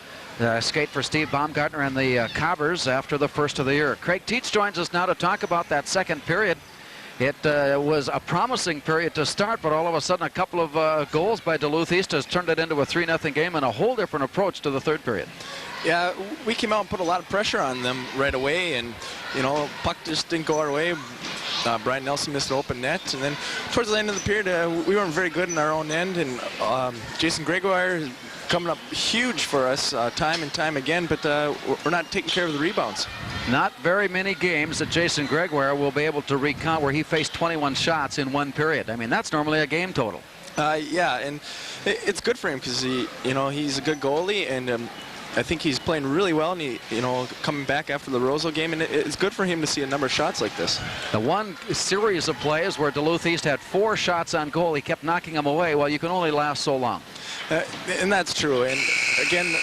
skate for Steve Baumgartner and the Cobbers after the first of the year. Craig Tietz joins us now to talk about that second period. It was a promising period to start, but all of a sudden a couple of goals by Duluth East has turned it into a 3-0 game and a whole different approach to the third period. Yeah, we came out and put a lot of pressure on them right away, and puck just didn't go our way. Brian Nelson missed an open net, and then towards the end of the period, we weren't very good in our own end, and Jason Gregoire coming up huge for us time and time again, but we're not taking care of the rebounds. Not very many games that Jason Gregoire will be able to recount where he faced 21 shots in one period. I mean, that's normally a game total. Yeah, and it's good for him because he's a good goalie, and I think he's playing really well, and he, coming back after the Roseau game, and it's good for him to see a number of shots like this. The one series of plays where Duluth East had 4 shots on goal, he kept knocking them away. Well, you can only last so long. And that's true. And again,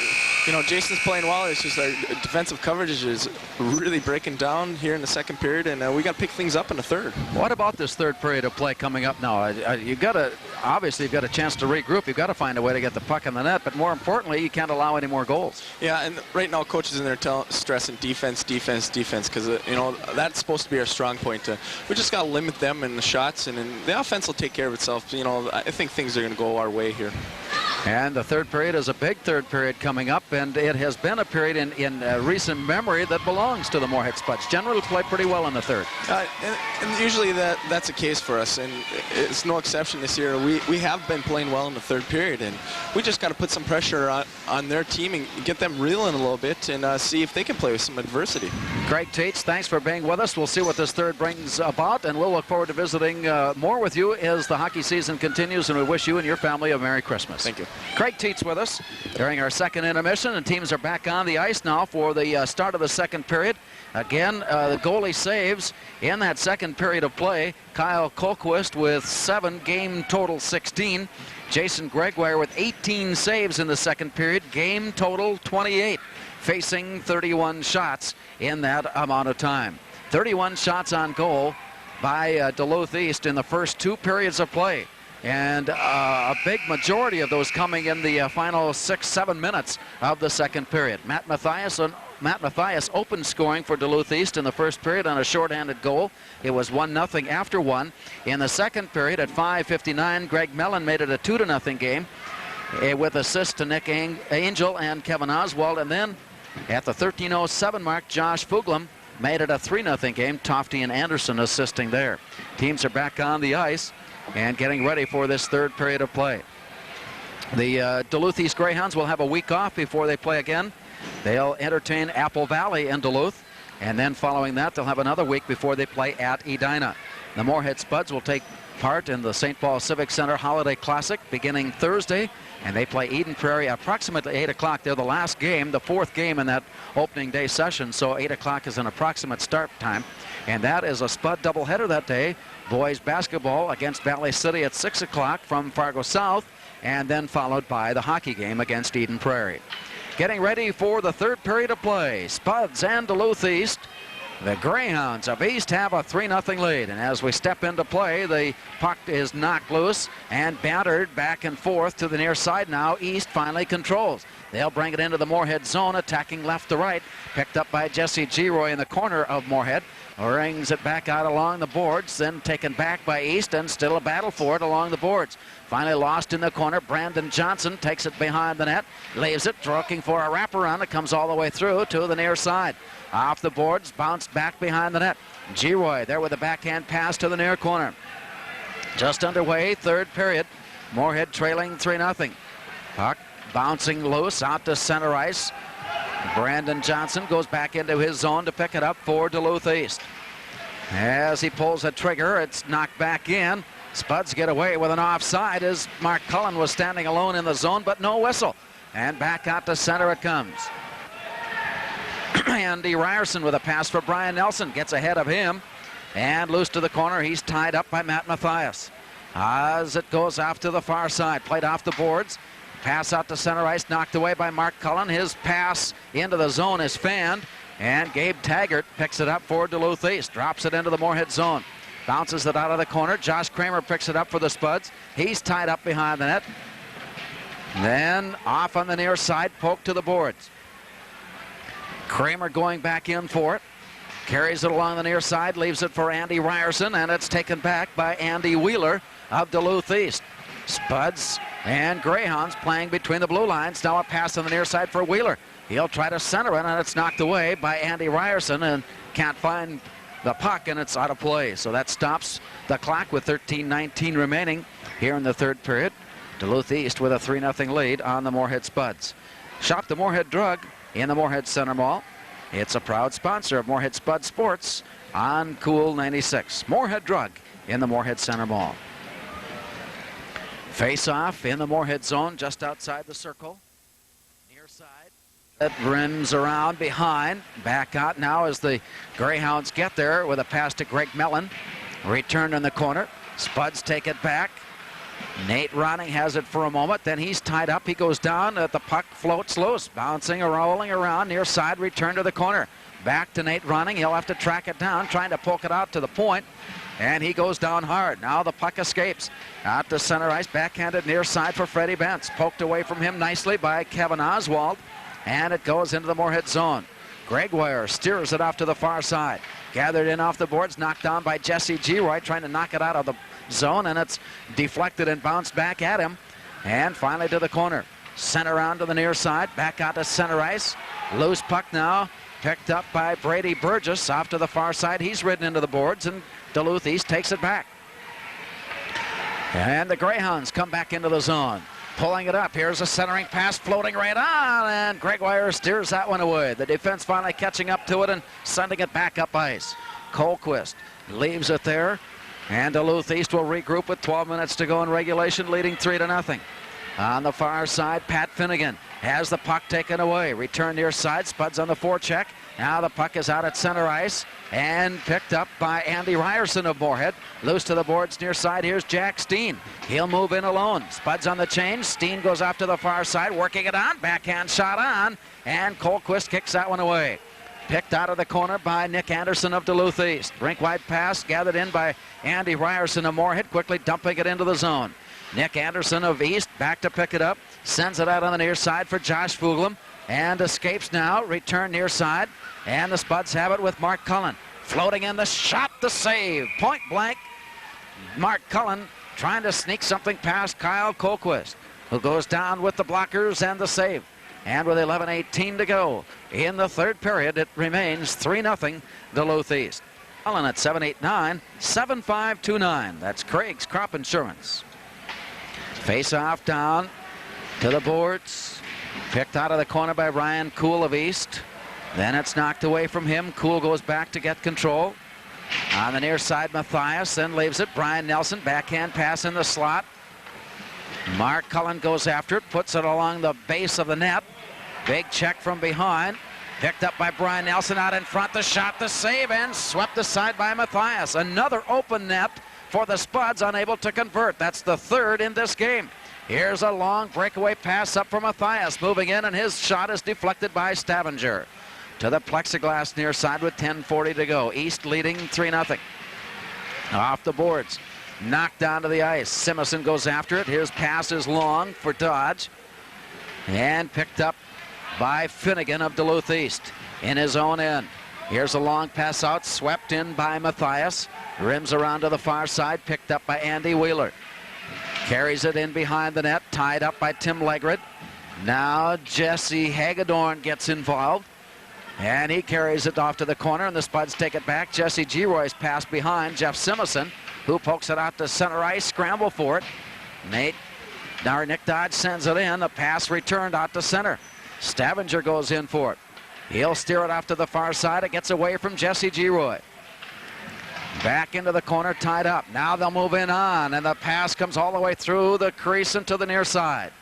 Jason's playing well. It's just our defensive coverage is really breaking down here in the second period, and we got to pick things up in the third. What about this third period of play coming up now? You've got to, obviously, you've got a chance to regroup. You've got to find a way to get the puck in the net, but more importantly, you can't allow any more goals. Yeah, and right now, coach is in there stressing defense, defense, defense, because that's supposed to be our strong point. We just got to limit them in the shots, and the offense will take care of itself. I think things are going to go our way here. And the third period is a big third period coming up, and it has been a period in recent memory that belongs to the Moorhead Spuds. Generally play pretty well in the third. And usually that's the case for us, and it's no exception this year. We have been playing well in the third period, and we just got to put some pressure on their team and get them reeling a little bit and see if they can play with some adversity. Greg Tates, thanks for being with us. We'll see what this third brings about, and we'll look forward to visiting more with you as the hockey season continues, and we wish you and your family a Merry Christmas. Thank you. Craig Teets with us during our second intermission, and teams are back on the ice now for the start of the second period. Again, the goalie saves in that second period of play. Kyle Colquist with 7, game total 16. Jason Gregoire with 18 saves in the second period, game total 28, facing 31 shots in that amount of time. 31 shots on goal by Duluth East in the first 2 periods of play. And a big majority of those coming in the final 6-7 minutes of the second period. Matt Mathias opened scoring for Duluth East in the first period on a shorthanded goal. It was 1-0 after 1. In the second period at 5:59, Greg Mellon made it a 2-0 game with assists to Nick Angel and Kevin Oswald. And then at the 13:07 mark, Josh Fuglam made it a 3-0 game. Tofty and Anderson assisting there. Teams are back on the ice and getting ready for this third period of play. The Duluth East Greyhounds will have a week off before they play again. They'll entertain Apple Valley in Duluth, and then following that they'll have another week before they play at Edina. The Moorhead Spuds will take part in the St. Paul Civic Center Holiday Classic beginning Thursday, and they play Eden Prairie approximately 8 o'clock. They're the last game, the 4th game in that opening day session, so 8 o'clock is an approximate start time. And that is a Spud doubleheader that day. Boys basketball against Valley City at 6 o'clock from Fargo South, and then followed by the hockey game against Eden Prairie. Getting ready for the third period of play, Spuds and Duluth East. The Greyhounds of East have a 3-0 lead, and as we step into play, the puck is knocked loose and battered back and forth to the near side now. East finally controls. They'll bring it into the Moorhead zone, attacking left to right. Picked up by Jesse Giroy in the corner of Moorhead. Rings it back out along the boards, then taken back by East, and still a battle for it along the boards. Finally lost in the corner. Brandon Johnson takes it behind the net, leaves it, looking for a wraparound. It comes all the way through to the near side. Off the boards, bounced back behind the net. Giroy there with a backhand pass to the near corner. Just underway, third period. Moorhead trailing 3-0. Puck bouncing loose out to center ice. Brandon Johnson goes back into his zone to pick it up for Duluth East. As he pulls the trigger, it's knocked back in. Spuds get away with an offside as Mark Cullen was standing alone in the zone, but no whistle. And back out to center it comes. Andy Ryerson with a pass for Brian Nelson. Gets ahead of him. And loose to the corner. He's tied up by Matt Mathias. As it goes off to the far side. Played off the boards. Pass out to center ice, knocked away by Mark Cullen. His pass into the zone is fanned, and Gabe Taggart picks it up for Duluth East. Drops it into the Moorhead zone. Bounces it out of the corner. Josh Kramer picks it up for the Spuds. He's tied up behind the net. Then off on the near side, poke to the boards. Kramer going back in for it. Carries it along the near side, leaves it for Andy Ryerson, and it's taken back by Andy Wheeler of Duluth East. Spuds and Greyhounds playing between the blue lines. Now a pass on the near side for Wheeler. He'll try to center it, and it's knocked away by Andy Ryerson and can't find the puck, and it's out of play. So that stops the clock with 13:19 remaining here in the third period. Duluth East with a 3-0 lead on the Moorhead Spuds. Shop the Moorhead Drug in the Moorhead Center Mall. It's a proud sponsor of Moorhead Spud Sports on Cool 96. Moorhead Drug in the Moorhead Center Mall. Face-off in the Moorhead zone just outside the circle. Near side. It rims around behind. Back out now as the Greyhounds get there with a pass to Greg Mellon. Returned in the corner. Spuds take it back. Nate Ronning has it for a moment. Then he's tied up. He goes down. The puck floats loose. Bouncing or rolling around near side. Return to the corner. Back to Nate Ronning. He'll have to track it down. Trying to poke it out to the point. And he goes down hard. Now the puck escapes. Out to center ice. Backhanded near side for Freddie Bentz. Poked away from him nicely by Kevin Oswald. And it goes into the Moorhead zone. Greg Wire steers it off to the far side. Gathered in off the boards. Knocked down by Jesse Giroy. Trying to knock it out of the zone. And it's deflected and bounced back at him. And finally to the corner. Sent around to the near side. Back out to center ice. Loose puck now. Picked up by Brady Burgess off to the far side. He's ridden into the boards. And Duluth East takes it back. And the Greyhounds come back into the zone. Pulling it up. Here's a centering pass floating right on. And Greg Wire steers that one away. The defense finally catching up to it and sending it back up ice. Colquist leaves it there. And Duluth East will regroup with 12 minutes to go in regulation, leading 3-0. On the far side, Pat Finnegan has the puck taken away. Return near side. Spuds on the forecheck. Now the puck is out at center ice and picked up by Andy Ryerson of Moorhead. Loose to the boards near side. Here's Jack Steen. He'll move in alone. Spuds on the change. Steen goes off to the far side, working it on. Backhand shot on. And Colquist kicks that one away. Picked out of the corner by Nick Anderson of Duluth East. Rink-wide pass gathered in by Andy Ryerson of Moorhead, quickly dumping it into the zone. Nick Anderson of East back to pick it up. Sends it out on the near side for Josh Fuglam. And escapes now. Return near side. And the Spuds have it with Mark Cullen. Floating in the shot, the save. Point blank. Mark Cullen trying to sneak something past Kyle Colquist, who goes down with the blockers and the save. And with 11:18 to go in the third period, it remains 3-0 Duluth East. Cullen at 789-7529. That's Craig's Crop Insurance. Face off down to the boards. Picked out of the corner by Ryan Kuhl of East. Then it's knocked away from him. Kuhl goes back to get control. On the near side, Matthias then leaves it. Brian Nelson, backhand pass in the slot. Mark Cullen goes after it, puts it along the base of the net. Big check from behind. Picked up by Brian Nelson out in front. The shot, the save, and swept aside by Matthias. Another open net for the Spuds, unable to convert. That's the third in this game. Here's a long breakaway pass up for Matthias. Moving in, and his shot is deflected by Stavanger. To the plexiglass near side with 10:40 to go. East leading 3-0. Off the boards. Knocked down to the ice. Simison goes after it. His pass is long for Dodge. And picked up by Finnegan of Duluth East in his own end. Here's a long pass out. Swept in by Matthias. Rims around to the far side. Picked up by Andy Wheeler. Carries it in behind the net. Tied up by Tim Legrid. Now Jesse Hagedorn gets involved. And he carries it off to the corner, and the Spuds take it back. Jesse Giroy's pass behind Jeff Simison, who pokes it out to center ice, scramble for it. Nick Dodge sends it in. The pass returned out to center. Stavanger goes in for it. He'll steer it off to the far side. It gets away from Jesse Giroy. Back into the corner, tied up. Now they'll move in on, and the pass comes all the way through the crease and to the near side.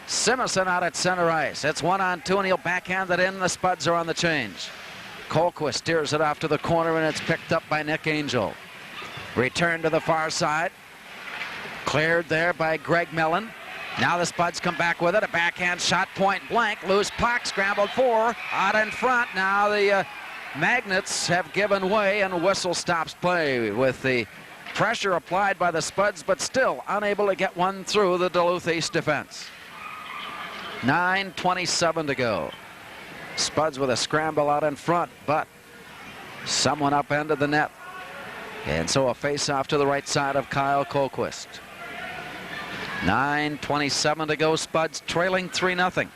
Simison out at center ice. It's 1-on-2, and he'll backhand it in. The Spuds are on the change. Colquist steers it off to the corner, and it's picked up by Nick Angel. Return to the far side. Cleared there by Greg Mellon. Now the Spuds come back with it. A backhand shot, point blank. Loose puck, scrambled for. Out in front. Now the Magnets have given way, and whistle stops play with the pressure applied by the Spuds, but still unable to get one through the Duluth East defense. 9:27 to go. Spuds with a scramble out in front, but someone upended the net. And so a face-off to the right side of Kyle Colquist. 9:27 to go. Spuds trailing 3-0.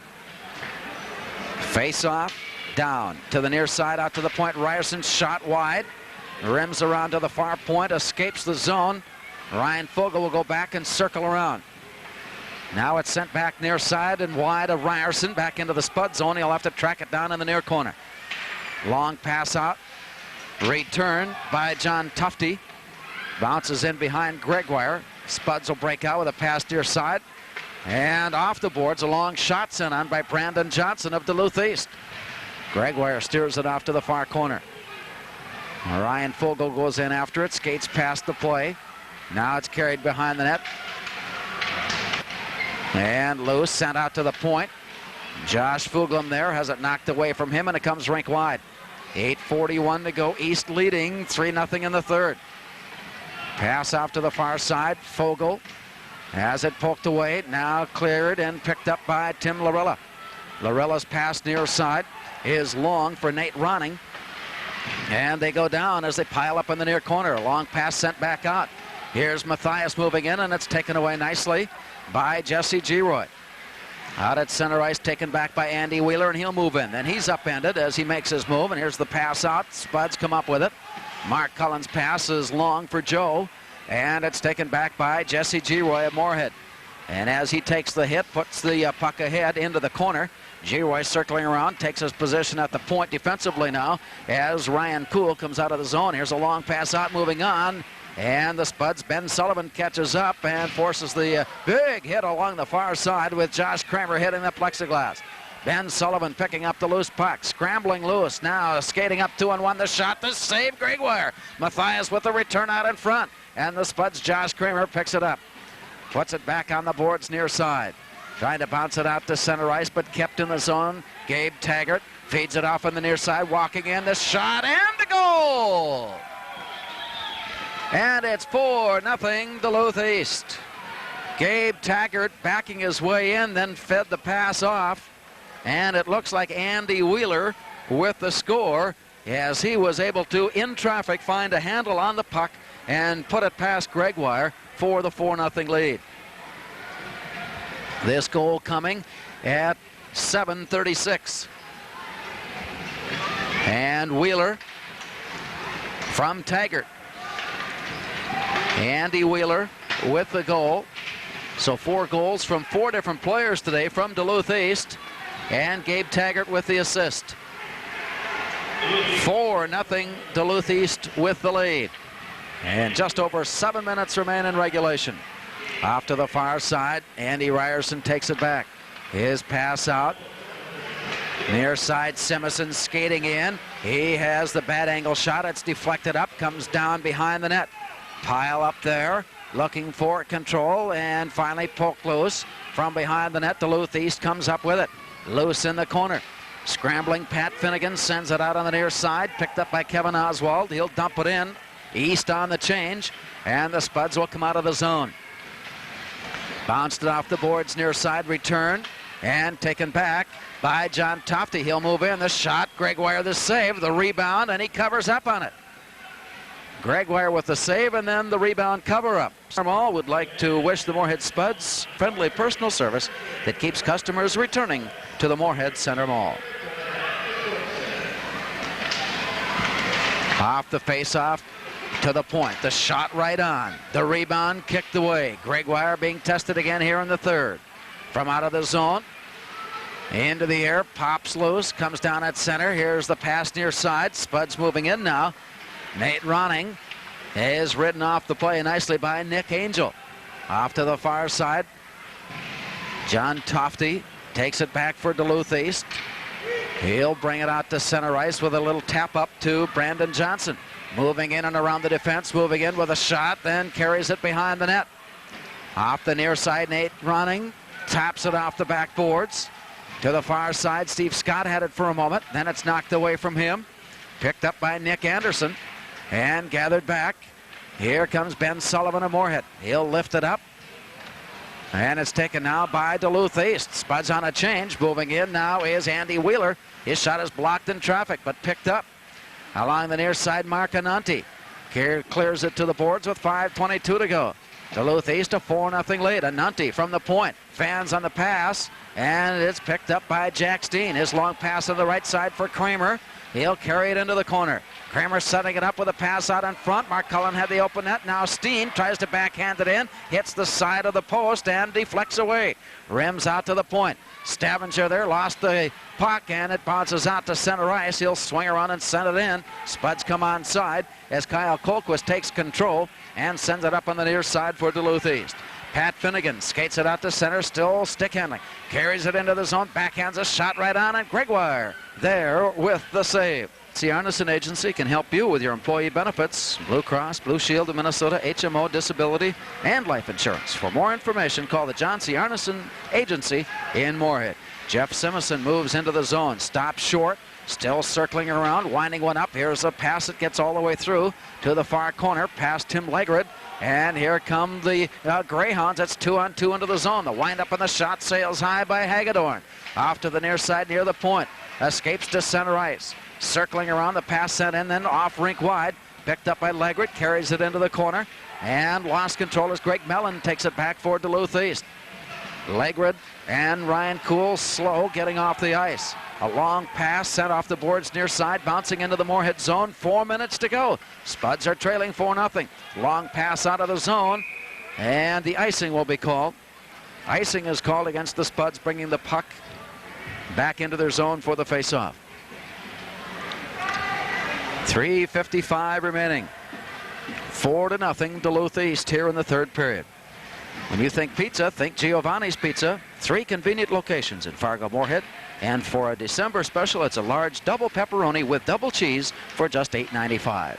Face off, down to the near side, out to the point. Ryerson shot wide. Rims around to the far point, escapes the zone. Ryan Fogel will go back and circle around. Now it's sent back near side and wide of Ryerson, back into the Spud zone. He'll have to track it down in the near corner. Long pass out. Return by John Tufte. Bounces in behind Gregoire. Spuds will break out with a pass near side. And off the boards, a long shot sent on by Brandon Johnson of Duluth East. Gregoire steers it off to the far corner. Ryan Fogel goes in after it, skates past the play. Now it's carried behind the net. And loose, sent out to the point. Josh Fuglem there has it knocked away from him, and it comes rink wide. 8:41 to go. East leading 3-0 in the third. Pass off to the far side. Fogel has it poked away. Now cleared and picked up by Tim Larilla. Larilla's pass near side is long for Nate Ronning. And they go down as they pile up in the near corner. A long pass sent back out. Here's Matthias moving in, and it's taken away nicely by Jesse Giroy. Out at center ice, taken back by Andy Wheeler, and he'll move in. Then he's upended as he makes his move, and here's the pass out. Spuds come up with it. Mark Cullen's pass is long for Joe, and it's taken back by Jesse Giroy of Moorhead. And as he takes the hit, puts the puck ahead into the corner. Giroy circling around, takes his position at the point defensively now as Ryan Kuhl comes out of the zone. Here's a long pass out, moving on. And the Spuds, Ben Sullivan catches up and forces the big hit along the far side with Josh Kramer hitting the plexiglass. Ben Sullivan picking up the loose puck, scrambling loose, now skating up 2-on-1, the shot, the save, Gregoire. Matthias with the return out in front, and the Spuds' Josh Kramer picks it up. Puts it back on the boards near side. Trying to bounce it out to center ice, but kept in the zone. Gabe Taggart feeds it off on the near side, walking in, the shot, and the goal! And it's 4-0 Duluth East. Gabe Taggart backing his way in, then fed the pass off. And it looks like Andy Wheeler with the score as he was able to, in traffic, find a handle on the puck and put it past Gregoire for the 4-0 lead. This goal coming at 7:36. And Wheeler from Taggart. Andy Wheeler with the goal. So 4 goals from 4 different players today from Duluth East. And Gabe Taggart with the assist. 4-0 Duluth East with the lead. And just over 7 minutes remain in regulation. Off to the far side, Andy Ryerson takes it back. His pass out. Near side, Simison skating in. He has the bad angle shot. It's deflected up, comes down behind the net. Pile up there, looking for control, and finally poked loose from behind the net. Duluth East comes up with it. Loose in the corner. Scrambling Pat Finnegan sends it out on the near side, picked up by Kevin Oswald. He'll dump it in. East on the change, and the Spuds will come out of the zone. Bounced it off the boards near side, return, and taken back by John Tofte. He'll move in, the shot, Gregoire the save, the rebound, and he covers up on it. Gregoire with the save, and then the rebound cover-up. Mall would like to wish the Moorhead Spuds friendly personal service that keeps customers returning to the Moorhead Center Mall. Off the face-off to the point. The shot right on. The rebound kicked away. Gregoire being tested again here in the third. From out of the zone. Into the air. Pops loose. Comes down at center. Here's the pass near side. Spuds moving in now. Nate Ronning is ridden off the play nicely by Nick Angel. Off to the far side. John Tofte takes it back for Duluth East. He'll bring it out to center ice with a little tap up to Brandon Johnson. Moving in and around the defense, moving in with a shot, then carries it behind the net. Off the near side, Nate Ronning taps it off the backboards. To the far side, Steve Scott had it for a moment, then it's knocked away from him. Picked up by Nick Anderson and gathered back. Here comes Ben Sullivan of Moorhead. He'll lift it up. And it's taken now by Duluth East. Spuds on a change. Moving in now is Andy Wheeler. His shot is blocked in traffic, but picked up. Along the near side, Mark Ananti clears it to the boards with 5:22 to go. Duluth East a 4-0 lead. Ananti from the point. Fans on the pass and it's picked up by Jack Steen. His long pass on the right side for Kramer. He'll carry it into the corner. Kramer setting it up with a pass out in front. Mark Cullen had the open net. Now Steen tries to backhand it in, hits the side of the post and deflects away. Rims out to the point. Stavanger there lost the puck, and it bounces out to center ice. He'll swing around and send it in. Spuds come onside as Kyle Colquist takes control and sends it up on the near side for Duluth East. Pat Finnegan skates it out to center, still stick handling. Carries it into the zone, backhands a shot right on, and Gregoire there with the save. The Arneson Agency can help you with your employee benefits, Blue Cross, Blue Shield of Minnesota, HMO, disability, and life insurance. For more information, call the John C. Arneson Agency in Moorhead. Jeff Simison moves into the zone, stops short, still circling around, winding one up. Here's a pass that gets all the way through to the far corner, past Tim Legrid. And here come the Greyhounds. That's 2-on-2 into the zone. The windup and the shot sails high by Hagedorn. Off to the near side near the point. Escapes to center ice. Circling around, the pass sent in, then off rink wide. Picked up by Legrid, carries it into the corner. And lost control as Greg Mellon takes it back for Duluth East. Legrid and Ryan Kuhl slow getting off the ice. A long pass sent off the boards near side, bouncing into the Moorhead zone. 4 minutes to go. Spuds are trailing 4-0. Long pass out of the zone, and the icing will be called. Icing is called against the Spuds, bringing the puck back into their zone for the faceoff. 3:55 remaining. 4-0 Duluth East here in the third period. When you think pizza, think Giovanni's Pizza. 3 convenient locations in Fargo, Moorhead. And for a December special, it's a large double pepperoni with double cheese for just $8.95.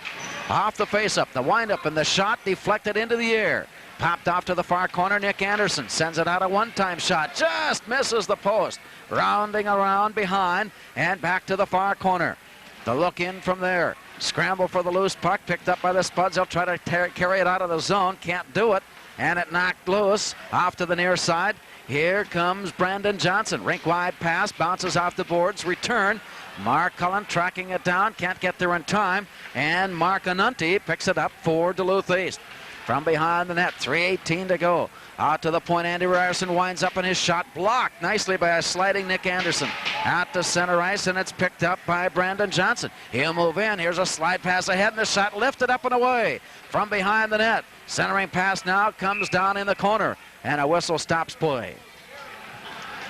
Off the face-up, the windup, and the shot deflected into the air. Popped off to the far corner. Nick Anderson sends it out, a one-time shot. Just misses the post. Rounding around behind and back to the far corner. The look in from there. Scramble for the loose puck. Picked up by the Spuds. They'll try to carry it out of the zone. Can't do it. And it knocked loose off to the near side. Here comes Brandon Johnson. Rink-wide pass, bounces off the boards, return. Mark Cullen tracking it down, can't get there in time. And Mark Anunti picks it up for Duluth East. From behind the net, 3:18 to go. Out to the point, Andy Ryerson winds up, and his shot blocked nicely by a sliding Nick Anderson. Out to center ice, and it's picked up by Brandon Johnson. He'll move in. Here's a slide pass ahead, and the shot lifted up and away from behind the net. Centering pass now comes down in the corner, and a whistle stops play.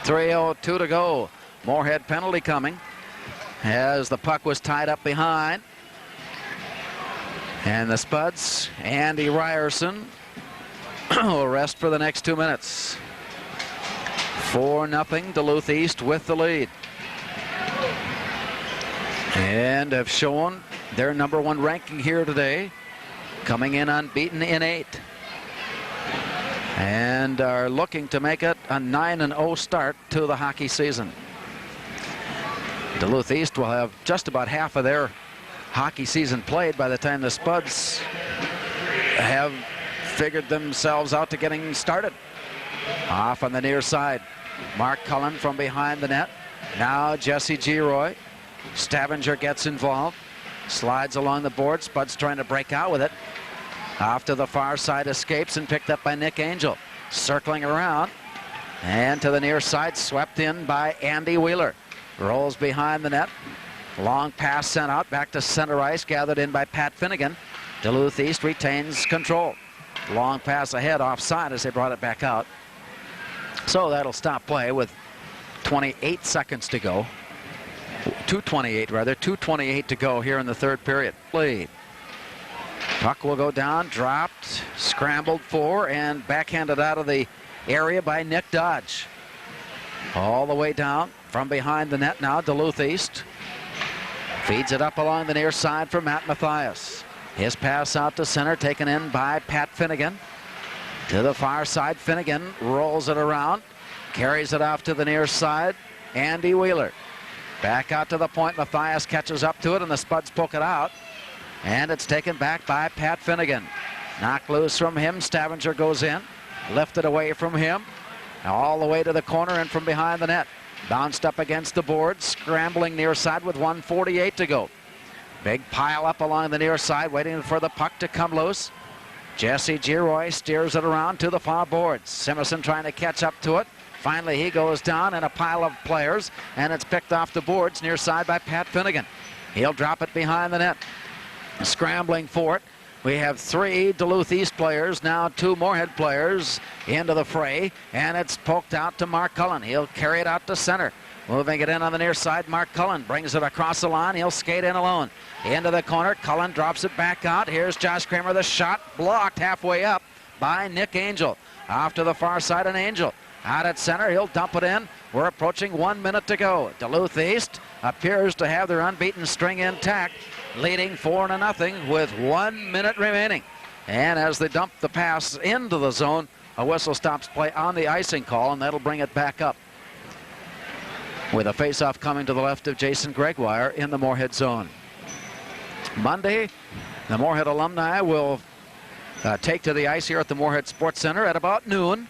3:02 to go. Moorhead penalty coming as the puck was tied up behind. And the Spuds, Andy Ryerson, will rest for the next 2 minutes. 4-0 Duluth East with the lead. And have shown their #1 ranking here today, coming in unbeaten in 8. And are looking to make it a 9-0 start to the hockey season. Duluth East will have just about half of their hockey season played by the time the Spuds have figured themselves out to getting started. Off on the near side. Mark Cullen from behind the net. Now Jesse Giroy. Stavanger gets involved. Slides along the board. Spuds trying to break out with it. Off to the far side, escapes and picked up by Nick Angel. Circling around. And to the near side, swept in by Andy Wheeler. Rolls behind the net. Long pass sent out back to center ice, gathered in by Pat Finnegan. Duluth East retains control. Long pass ahead, offside as they brought it back out. So that'll stop play with 28 seconds to go. 2:28 to go here in the third period. Played. Puck will go down, dropped, scrambled for, and backhanded out of the area by Nick Dodge. All the way down from behind the net now, Duluth East. Feeds it up along the near side for Matt Mathias. His pass out to center, taken in by Pat Finnegan. To the far side, Finnegan rolls it around, carries it off to the near side, Andy Wheeler. Back out to the point, Mathias catches up to it, and the Spuds poke it out. And it's taken back by Pat Finnegan. Knocked loose from him, Stavanger goes in, lifted away from him, all the way to the corner and from behind the net. Bounced up against the board, scrambling near side with 1:48 to go. Big pile up along the near side, waiting for the puck to come loose. Jesse Giroy steers it around to the far boards. Simmerson trying to catch up to it. Finally, he goes down in a pile of players, and it's picked off the boards near side by Pat Finnegan. He'll drop it behind the net. Scrambling for it. We have 3 Duluth East players, now 2 Moorhead players into the fray, and it's poked out to Mark Cullen. He'll carry it out to center. Moving it in on the near side, Mark Cullen brings it across the line. He'll skate in alone. Into the corner, Cullen drops it back out. Here's Josh Kramer, the shot blocked halfway up by Nick Angel. Off to the far side, and Angel out at center. He'll dump it in. We're approaching 1 minute to go. Duluth East appears to have their unbeaten string intact, leading 4-0 with 1 minute remaining. And as they dump the pass into the zone, a whistle stops play on the icing call, and that'll bring it back up. With a face-off coming to the left of Jason Gregoire in the Moorhead zone. Monday, the Moorhead alumni will take to the ice here at the Moorhead Sports Center at about noon.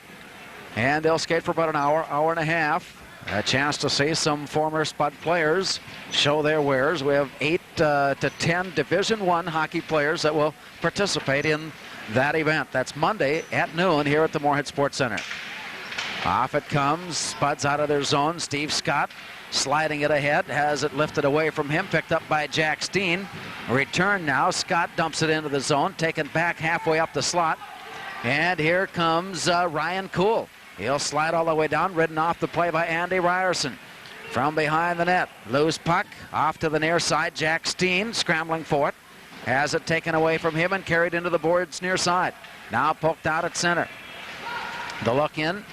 And they'll skate for about an hour, hour and a half. A chance to see some former Spud players show their wares. We have 8 to 10 Division I hockey players that will participate in that event. That's Monday at noon here at the Moorhead Sports Center. Off it comes. Spuds out of their zone. Steve Scott sliding it ahead. Has it lifted away from him. Picked up by Jack Steen. Return now. Scott dumps it into the zone. Taken back halfway up the slot. And here comes Ryan Kuhl. He'll slide all the way down. Ridden off the play by Andy Ryerson. From behind the net. Loose puck. Off to the near side. Jack Steen scrambling for it. Has it taken away from him and carried into the boards near side. Now poked out at center. The look in.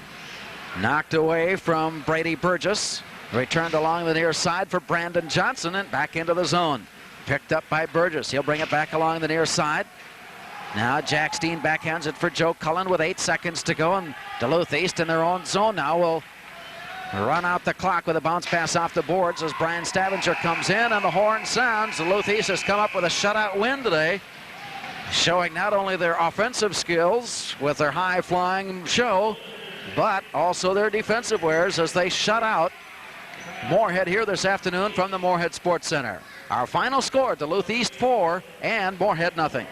Knocked away from Brady Burgess. Returned along the near side for Brandon Johnson and back into the zone. Picked up by Burgess. He'll bring it back along the near side. Now Jack Steen backhands it for Joe Cullen with 8 seconds to go, and Duluth East in their own zone now will run out the clock with a bounce pass off the boards as Brian Stavinger comes in and the horn sounds. Duluth East has come up with a shutout win today, showing not only their offensive skills with their high-flying show, but also their defensive wares as they shut out Moorhead here this afternoon from the Moorhead Sports Center. Our final score, Duluth East 4 and Moorhead 0.